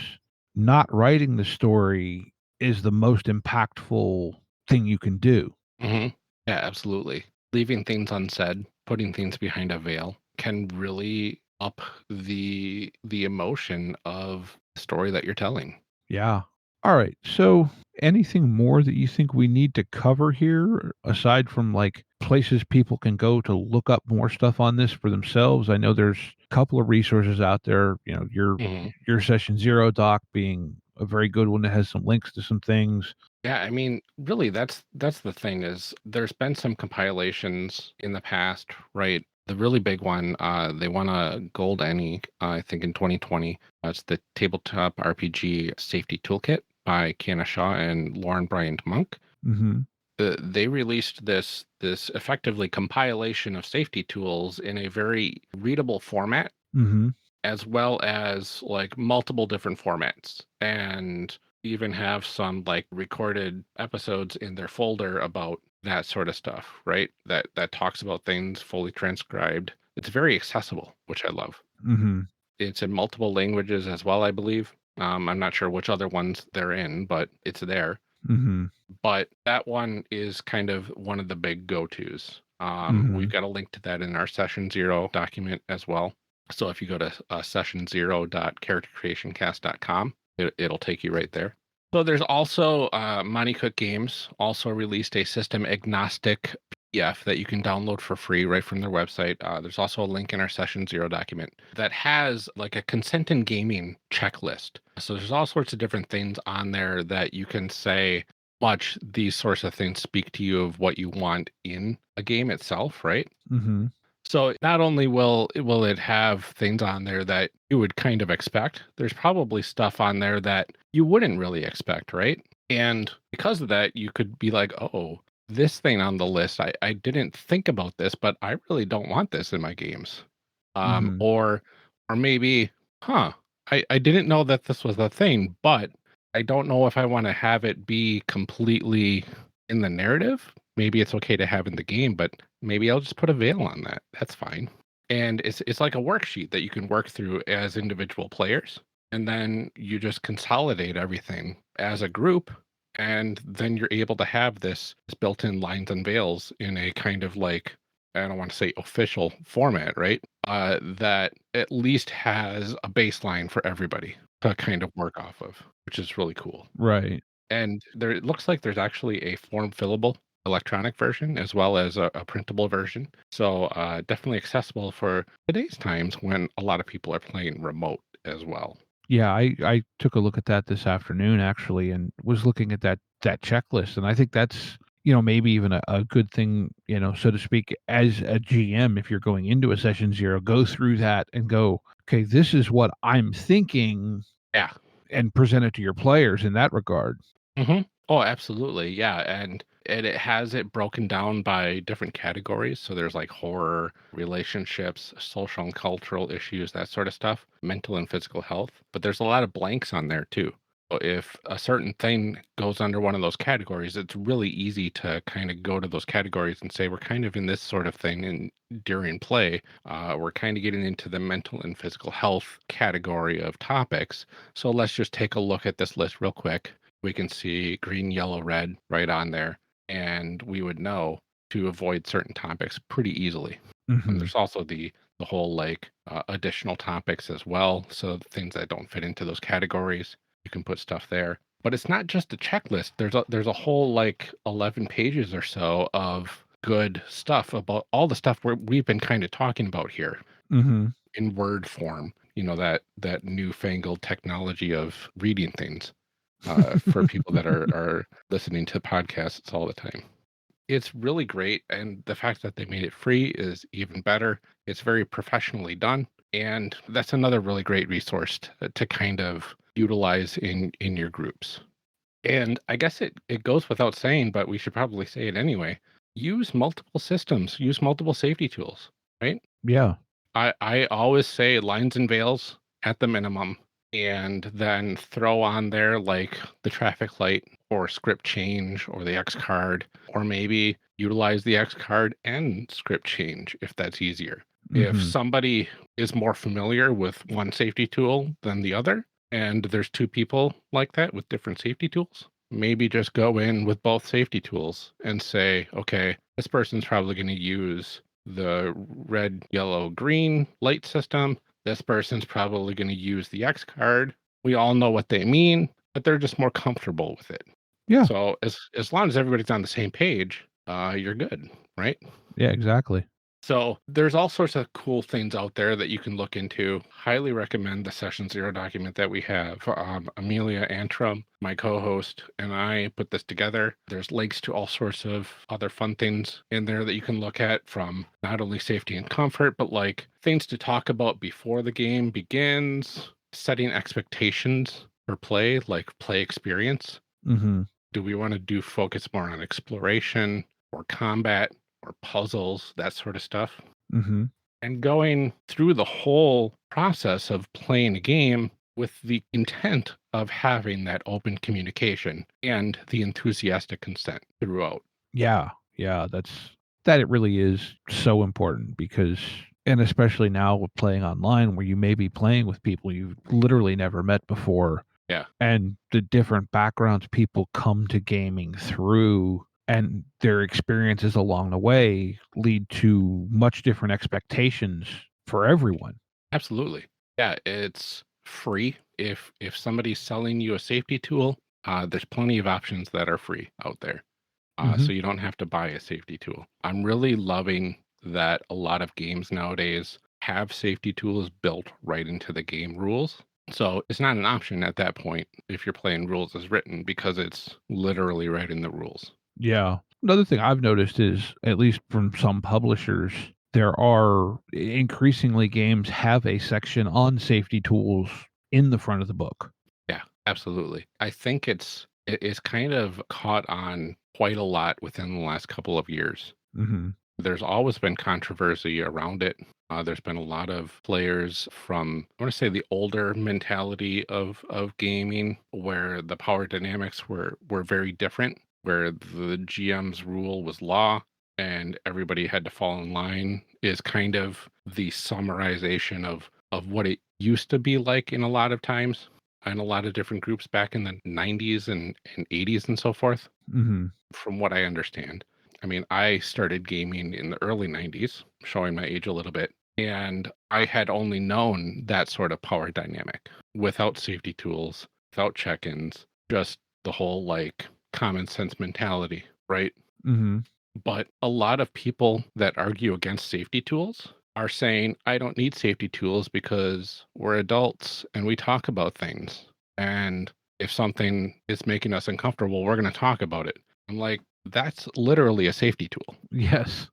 not writing the story is the most impactful thing you can do. Yeah, absolutely. Leaving things unsaid, putting things behind a veil can really up the emotion of the story that you're telling. Yeah. All right. So, anything more that you think we need to cover here aside from like places people can go to look up more stuff on this for themselves? I know there's a couple of resources out there, your session 0 doc being a very good one that has some links to some things. Yeah, I mean, really, that's the thing is there's been some compilations in the past, right? The really big one, they won a gold Annie, I think in 2020. It's the Tabletop RPG Safety Toolkit by Kienna and Lauren Bryant-Monk. Mhm. They released this effectively compilation of safety tools in a very readable format, Mhm. as well as like multiple different formats, and even have some like recorded episodes in their folder about that sort of stuff, right? That talks about things fully transcribed. It's very accessible, which I love. Mhm. It's in multiple languages as well, I believe. I'm not sure which other ones they're in, but it's there. Mhm. But that one is kind of one of the big go-tos. We've Mhm. got a link to that in our session 0 document as well. So if you go to session0.charactercreationcast.com, it'll take you right there. So there's also Monte Cook Games also released a system agnostic PDF that you can download for free right from their website. There's also a link in our session 0 document that has like a consent in gaming checklist. So there's all sorts of different things on there that you can say much these sorts of things speak to you of what you want in a game itself, right? Mhm. So not only will it have things on there that you would kind of expect, there's probably stuff on there that you wouldn't really expect, right? And because of that, you could be like, oh, this thing on the list, I didn't think about this, but I really don't want this in my games. Mhm. Or maybe, huh, I didn't know that this was a thing, but I don't know if I want to have it be completely in the narrative. Maybe it's okay to have in the game, but maybe I'll just put a veil on that. That's fine. And it's like a worksheet that you can work through as individual players. And then you just consolidate everything as a group. And then you're able to have this built-in lines and veils in a kind of like, I don't want to say official format, right? That at least has a baseline for everybody to kind of work off of, which is really cool. Right. And there, it looks like there's actually a form fillable electronic version as well as a printable version. So definitely accessible for today's times when a lot of people are playing remote as well. Yeah, I took a look at that this afternoon actually, and was looking at that checklist, and I think that's, maybe even a good thing, so to speak, as a GM, if you're going into a session 0, go through that and go, okay, this is what I'm thinking, Yeah. and present it to your players in that regard. Oh, absolutely. Yeah. And it has it broken down by different categories. So there's like horror, relationships, social and cultural issues, that sort of stuff, mental and physical health. But there's a lot of blanks on there too. So if a certain thing goes under one of those categories, it's really easy to kind of go to those categories and say, we're kind of in this sort of thing. And during play, we're kind of getting into the mental and physical health category of topics. So let's just take a look at this list real quick. We can see green, yellow, red right on there, and we would know to avoid certain topics pretty easily. And Mhm. there's also the whole like additional topics as well. So the things that don't fit into those categories, you can put stuff there. But it's not just a checklist. There's a whole like 11 pages or so of good stuff about all the stuff we've been kind of talking about here Mhm. in word form. You know, that newfangled technology of reading things for people that are listening to podcasts all the time. It's really great, and the fact that they made it free is even better. It's very professionally done, and that's another really great resource to kind of utilize in your groups. And I guess it goes without saying, but we should probably say it anyway. Use multiple systems, use multiple safety tools, right? Yeah. I always say lines and veils at the minimum, and then throw on there like the traffic light or script change or the X card, or maybe utilize the X card and script change if that's easier. If Mhm. somebody is more familiar with one safety tool than the other, and there's two people like that with different safety tools, maybe just go in with both safety tools and say, okay, this person's probably going to use the red, yellow, green light system. This person's probably going to use the X card. We all know what they mean, but they're just more comfortable with it. Yeah. So as long as everybody's on the same page, you're good, right? Yeah, exactly. So there's all sorts of cool things out there that you can look into. Highly recommend the Session Zero document that we have. Amelia Antrim, my co-host, and I put this together. There's links to all sorts of other fun things in there that you can look at, from not only safety and comfort, but like things to talk about before the game begins, setting expectations for play, like play experience. Mm-hmm. Do we want to focus more on exploration or combat or puzzles, that sort of stuff? Mm-hmm. And going through the whole process of playing a game with the intent of having that open communication and the enthusiastic consent throughout. Yeah. Yeah. That it really is so important, because, and especially now with playing online where you may be playing with people you've literally never met before. Yeah. And the different backgrounds people come to gaming through and their experiences along the way lead to much different expectations for everyone. Absolutely. Yeah, it's free. If somebody's selling you a safety tool, there's plenty of options that are free out there. So you don't have to buy a safety tool. I'm really loving that a lot of games nowadays have safety tools built right into the game rules. So it's not an option at that point if you're playing rules as written, because it's literally right in the rules. Yeah. Another thing I've noticed is, at least from some publishers, there are increasingly games have a section on safety tools in the front of the book. Yeah, absolutely. I think it's kind of caught on quite a lot within the last couple of years. Mm-hmm. There's always been controversy around it. There's been a lot of players from, I want to say, the older mentality of gaming, where the power dynamics were very different, where the GM's rule was law and everybody had to fall in line, is kind of the summarization of what it used to be like in a lot of times, and a lot of different groups back in the 90s and 80s and so forth, Mm-hmm. from what I understand. I mean, I started gaming in the early 90s, showing my age a little bit, and I had only known that sort of power dynamic without safety tools, without check-ins, just the whole like common sense mentality, right? Mm-hmm. But a lot of people that argue against safety tools are saying, I don't need safety tools because we're adults and we talk about things. And if something is making us uncomfortable, we're going to talk about it. I'm like, that's literally a safety tool. Yes.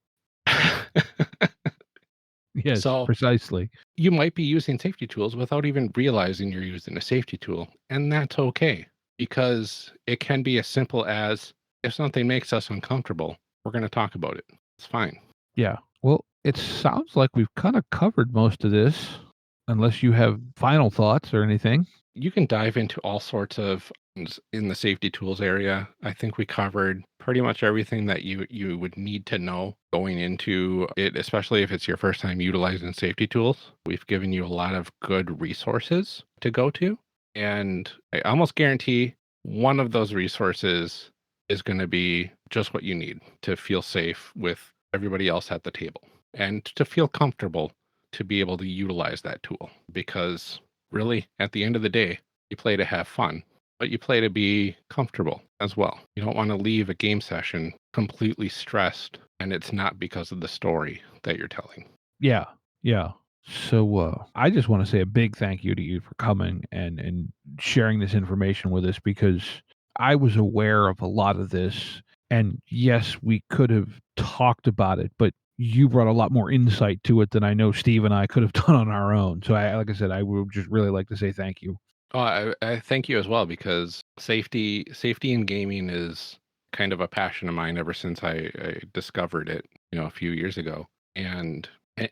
Yes, So precisely. you might be using safety tools without even realizing you're using a safety tool. And that's okay, because it can be as simple as, if something makes us uncomfortable, we're going to talk about it. It's fine. Yeah. Well, it sounds like we've kind of covered most of this, unless you have final thoughts or anything. You can dive into all sorts of in the safety tools area. I think we covered pretty much everything that you would need to know going into it, especially if it's your first time utilizing safety tools. We've given you a lot of good resources to go to, and I almost guarantee one of those resources is going to be just what you need to feel safe with everybody else at the table, and to feel comfortable to be able to utilize that tool. Because really, at the end of the day, you play to have fun, but you play to be comfortable as well. You don't want to leave a game session completely stressed, and it's not because of the story that you're telling. Yeah. Yeah. So I just want to say a big thank you to you for coming and sharing this information with us, because I was aware of a lot of this. And yes, we could have talked about it, but you brought a lot more insight to it than I know Steve and I could have done on our own. So like I said, I would just really like to say thank you. I thank you as well, because safety in gaming is kind of a passion of mine ever since I discovered it, a few years ago. And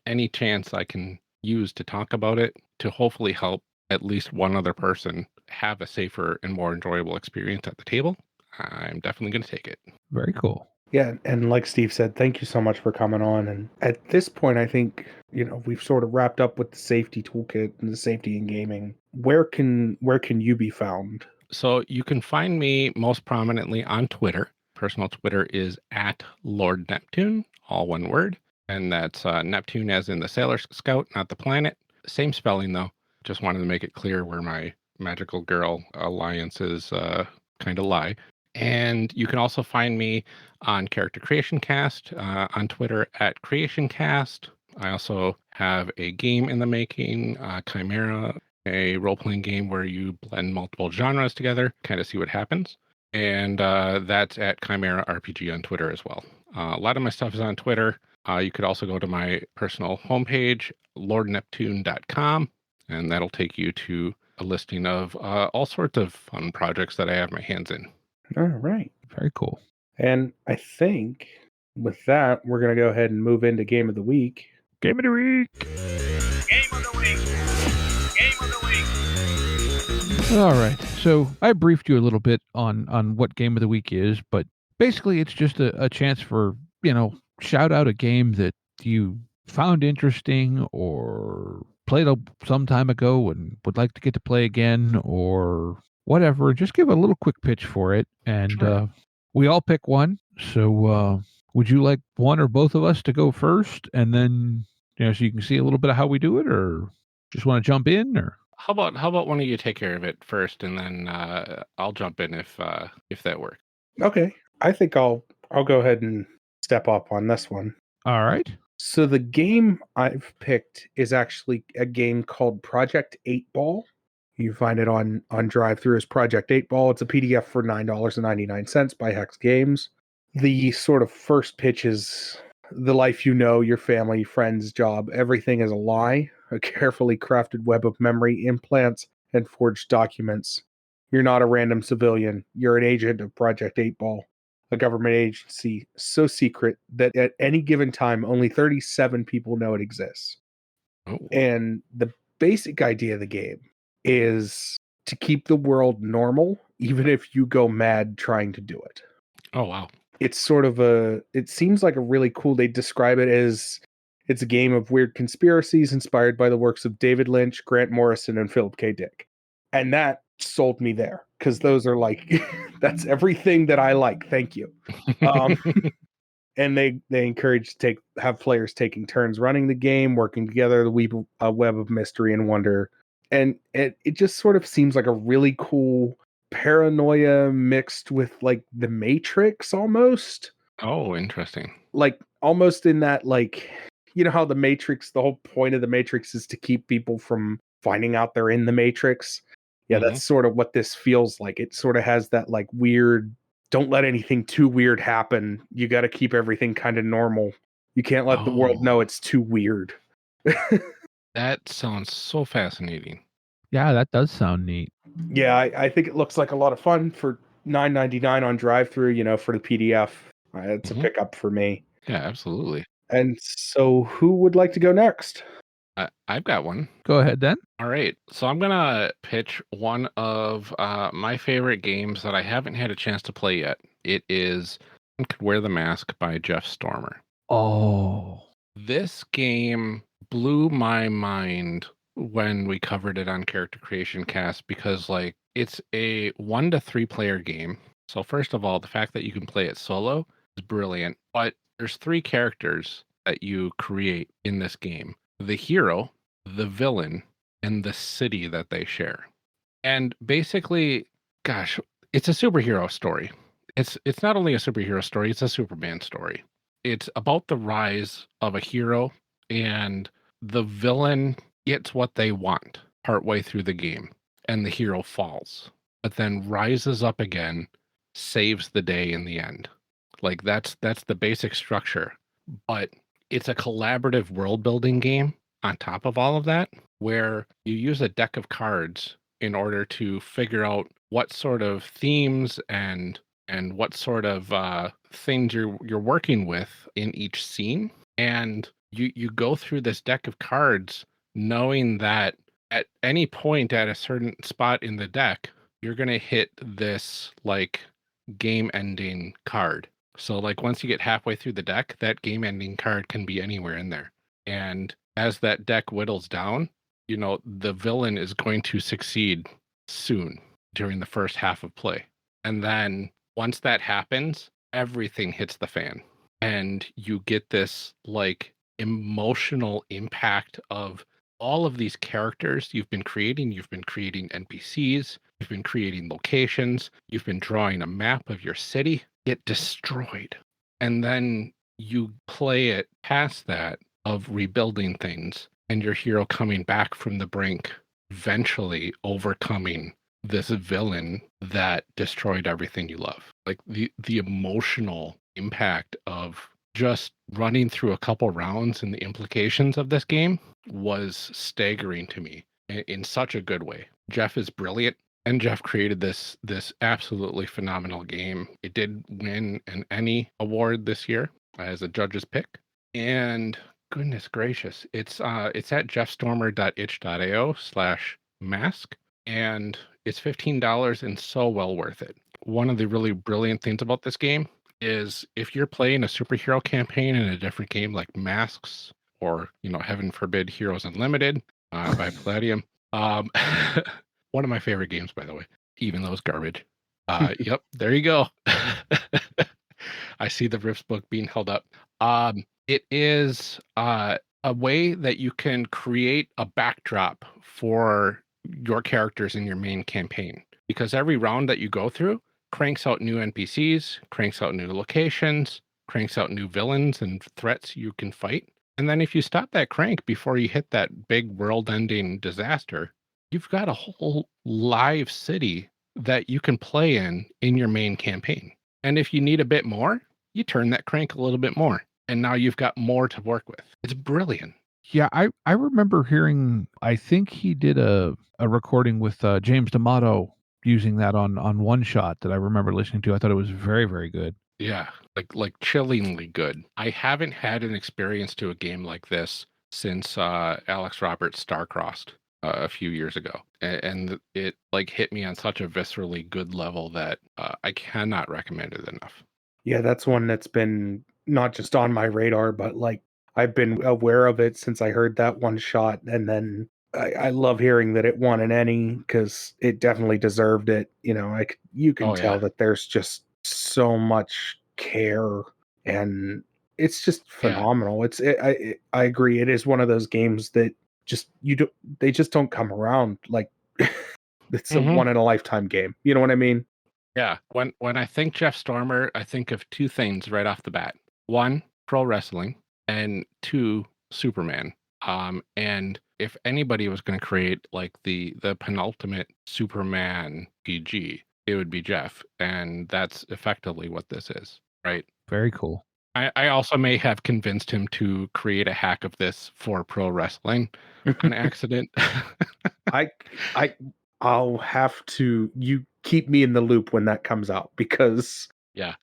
any chance I can use to talk about it to hopefully help at least one other person have a safer and more enjoyable experience at the table, I'm definitely going to take it. Very cool. Yeah, and like Steve said, thank you so much for coming on. And at this point, I think, we've sort of wrapped up with the safety toolkit and the safety in gaming. Where can you be found? So you can find me most prominently on Twitter. Personal Twitter is at Lord Neptune, all one word. And that's Neptune as in the Sailor Scout, not the planet. Same spelling, though. Just wanted to make it clear where my magical girl alliances kind of lie. And you can also find me on Character Creation Cast, on Twitter at Creation Cast. I also have a game in the making, Chimera, a role-playing game where you blend multiple genres together, kind of see what happens. And that's at Chimera RPG on Twitter as well. A lot of my stuff is on Twitter. You could also go to my personal homepage, lordneptune.com, and that'll take you to a listing of all sorts of fun projects that I have my hands in. All right. Very cool. And I think with that, we're going to go ahead and move into Game of the Week. Game of the week. Game of the week. Game of the week. All right. So I briefed you a little bit on what Game of the Week is, but basically it's just a chance for, shout out a game that you found interesting or played some time ago and would like to get to play again or whatever. Just give a little quick pitch for it. And Sure. We all pick one. So would you like one or both of us to go first? And then, so you can see a little bit of how we do it, or just want to jump in, or? How about one of you take care of it first, and then I'll jump in if that works. Okay. I think I'll go ahead and step up on this one. All right. So the game I've picked is actually a game called Project 8 Ball. You find it on drive-thru as Project 8 Ball. It's a PDF for $9.99 by Hex Games. The sort of first pitch is the life you know, your family, friends, job, everything is a lie. A carefully crafted web of memory implants and forged documents. You're not a random civilian. You're an agent of Project 8 Ball, a government agency so secret that at any given time, only 37 people know it exists. Oh. And the basic idea of the game is to keep the world normal, even if you go mad trying to do it. Oh, wow. It's sort of it seems like a really cool, they describe it as it's a game of weird conspiracies inspired by the works of David Lynch, Grant Morrison, and Philip K. Dick. And that sold me there, because those are like, that's everything that I like. Thank you. And they encourage to have players taking turns running the game, working together, the web of mystery and wonder. And it just sort of seems like a really cool paranoia mixed with like the Matrix almost. Oh, interesting. Like almost in that, like, how the Matrix, the whole point of the Matrix is to keep people from finding out they're in the Matrix. Yeah, that's sort of what this feels like. It sort of has that like weird, don't let anything too weird happen. You got to keep everything kind of normal. You can't let the world know it's too weird. That sounds so fascinating. Yeah, that does sound neat. Yeah, I think it looks like a lot of fun for $9.99 on drive-thru, for the PDF. It's a pickup for me. Yeah, absolutely. And so who would like to go next? I've got one. Go ahead then. All right. So I'm going to pitch one of my favorite games that I haven't had a chance to play yet. It is Could Wear the Mask by Jeff Stormer. Oh. This game blew my mind when we covered it on Character Creation Cast, because like it's a 1 to 3 player game. So first of all, the fact that you can play it solo is brilliant, but there's 3 characters that you create in this game: the hero, the villain, and the city that they share. And basically, gosh, it's a superhero story. It's not only a superhero story, it's a Superman story. It's about the rise of a hero, and the villain gets what they want partway through the game, and the hero falls, but then rises up again, saves the day in the end. Like that's the basic structure. But it's a collaborative world building game on top of all of that, where you use a deck of cards in order to figure out what sort of themes and what sort of things you're working with in each scene. And you go through this deck of cards knowing that at any point at a certain spot in the deck, you're going to hit this like game ending card. So like once you get halfway through the deck, that game ending card can be anywhere in there. And as that deck whittles down, you know, the villain is going to succeed soon during the first half of play. And then once that happens, everything hits the fan. And you get this like emotional impact of all of these characters you've been creating. You've been creating NPCs, you've been creating locations, you've been drawing a map of your city, get destroyed. And then you play it past that of rebuilding things and your hero coming back from the brink, eventually overcoming this villain that destroyed everything you love. Like the emotional impact of just running through a couple rounds and the implications of this game was staggering to me in such a good way. Jeff is brilliant, and Jeff created this absolutely phenomenal game. It did win an Emmy award this year as a judge's pick, and goodness gracious, it's at jeffstormer.itch.io/mask, and it's $15 and so well worth it. One of the really brilliant things about this game is if you're playing a superhero campaign in a different game like Masks or, you know, heaven forbid, Heroes Unlimited by Palladium. One of my favorite games, by the way, even though it's garbage. Yep, there you go. I see the Rifts book being held up. It is a way that you can create a backdrop for your characters in your main campaign, because every round that you go through cranks out new NPCs, cranks out new locations, cranks out new villains and threats you can fight. And then if you stop that crank before you hit that big world-ending disaster, you've got a whole live city that you can play in your main campaign. And if you need a bit more, you turn that crank a little bit more. And now you've got more to work with. It's brilliant. Yeah, I remember hearing, I think he did a recording with James D'Amato using that on One Shot that I remember listening to. I thought it was very, very good. Yeah, like chillingly good. I haven't had an experience to a game like this since Alex Roberts' Starcrossed a few years ago. And it like hit me on such a viscerally good level that I cannot recommend it enough. Yeah, that's one that's been not just on my radar, but like I've been aware of it since I heard that One Shot, and then I love hearing that it won an Emmy because it definitely deserved it. You know, you can tell that there's just so much care, and it's just phenomenal. I agree. It is one of those games that they just don't come around. Like it's a one in a lifetime game. You know what I mean? Yeah. When I think Jeff Stormer, I think of two things right off the bat. One, pro wrestling, and two, Superman. And if anybody was going to create like the penultimate Superman PG, it would be Jeff. And that's effectively what this is, right? Very cool. I also may have convinced him to create a hack of this for pro wrestling on accident. I'll have to, you keep me in the loop when that comes out because I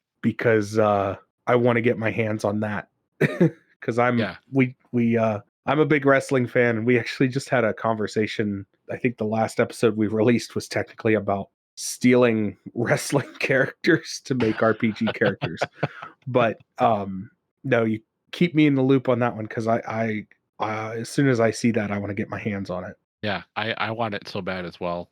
want to get my hands on that because I'm a big wrestling fan, and we actually just had a conversation. I think the last episode we released was technically about stealing wrestling characters to make RPG characters. But no, you keep me in the loop on that one because I as soon as I see that, I want to get my hands on it. Yeah, I want it so bad as well.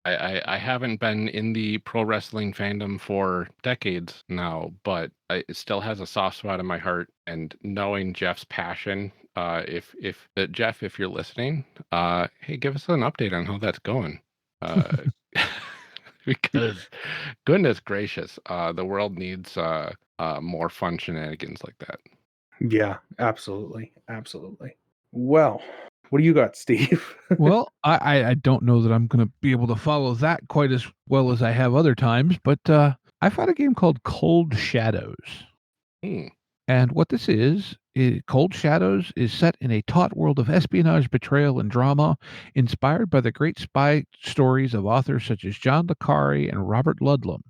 I haven't been in the pro wrestling fandom for decades now, but it still has a soft spot in my heart. And knowing Jeff's passion, Jeff, if you're listening, hey, give us an update on how that's going. Because goodness gracious, the world needs more fun shenanigans like that. Yeah, absolutely. Well, what do you got, Steve? Well, I don't know that I'm going to be able to follow that quite as well as I have other times, but I found a game called Cold Shadows. And what this is Cold Shadows is set in a taut world of espionage, betrayal, and drama, inspired by the great spy stories of authors such as John le Carre and Robert Ludlum.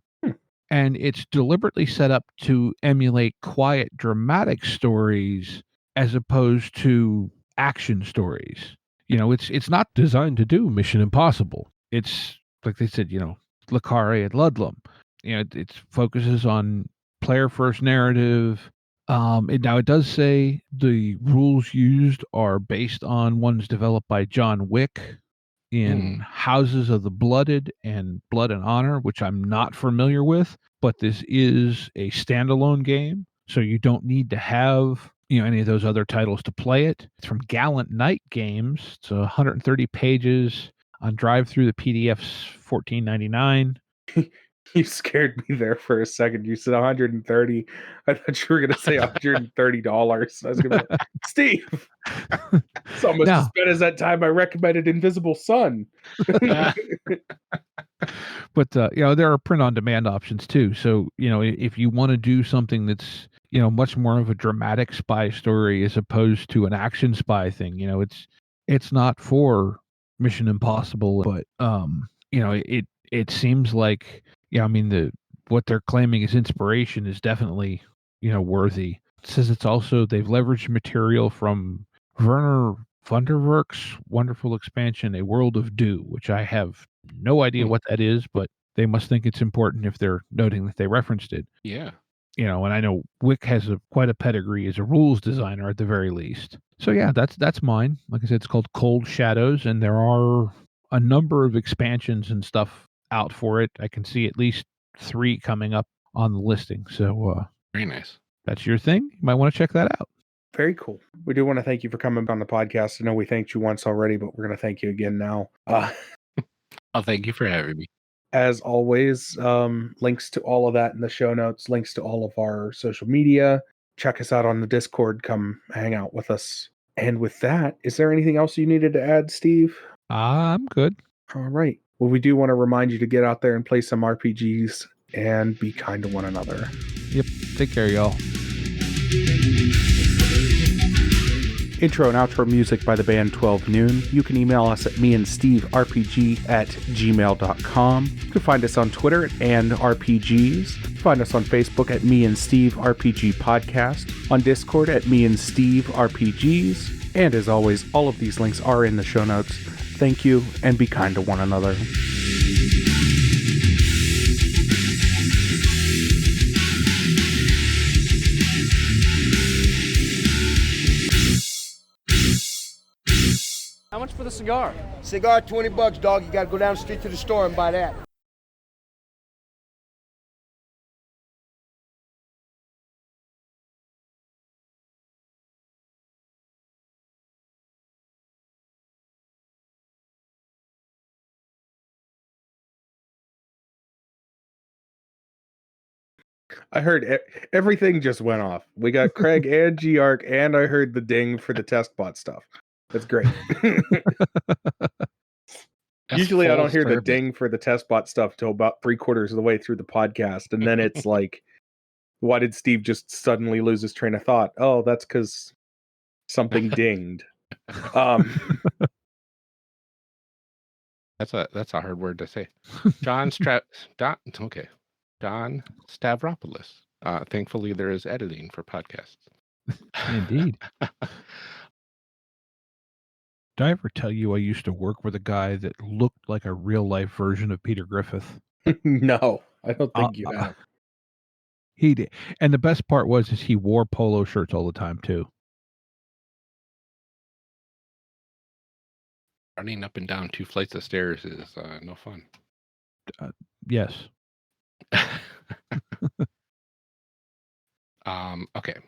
And it's deliberately set up to emulate quiet, dramatic stories as opposed to action stories. It's not designed to do Mission Impossible. It's like they said, le Carre and Ludlum. It focuses on player first narrative. Now it does say the rules used are based on ones developed by John Wick in Houses of the Blooded and Blood and Honor, which I'm not familiar with, but this is a standalone game, so you don't need to have any of those other titles to play it. It's from Gallant Knight Games. It's 130 pages on drive through. The PDF's $14.99. You scared me there for a second. You said 130. I thought you were going to say $130. I was going to be like, Steve, it's almost as bad as that time I recommended Invisible Sun. But there are print-on-demand options too. So if you want to do something that's much more of a dramatic spy story as opposed to an action spy thing, it's not for Mission Impossible, but it seems like what they're claiming as inspiration is definitely worthy. It says it's also they've leveraged material from Werner Vunderwerk's wonderful expansion, A World of Dew, which I have no idea what that is, but they must think it's important if they're noting that they referenced it. Yeah. And I know Wick has quite a pedigree as a rules designer at the very least. So yeah, that's mine. Like I said, it's called Cold Shadows, and there are a number of expansions and stuff out for it. I can see at least 3 coming up on the listing. So very nice. That's your thing. You might want to check that out. Very cool. We do want to thank you for coming on the podcast. I know we thanked you once already, but we're going to thank you again now. I'll thank you for having me. As always, links to all of that in the show notes, links to all of our social media. Check us out on the Discord. Come hang out with us. And with that, is there anything else you needed to add, Steve? I'm good. All right. Well, we do want to remind you to get out there and play some RPGs and be kind to one another. Yep. Take care, y'all. Intro and outro music by the band 12 Noon. You can email us at meandsteverpg@gmail.com. You can find us on Twitter and RPGs. Find us on Facebook at Me and Steve RPG Podcast. On Discord at Me and Steve RPGs. And as always, all of these links are in the show notes. Thank you, and be kind to one another. How much for the cigar? Cigar, $20, dog. You gotta go down the street to the store and buy that. I heard everything just went off. We got Craig and G-Arc, and I heard the ding for the test bot stuff. That's great. Usually I don't hear the ding for the test bot stuff till about 3/4 of the way through the podcast. And then it's like, why did Steve just suddenly lose his train of thought? Oh, that's because something dinged. That's a hard word to say. John Stavropoulos. Thankfully, there is editing for podcasts. Indeed. Did I ever tell you I used to work with a guy that looked like a real life version of Peter Griffith? No, I don't think you have. He did. And the best part was he wore polo shirts all the time too. Running up and down 2 flights of stairs is no fun. Yes. Okay.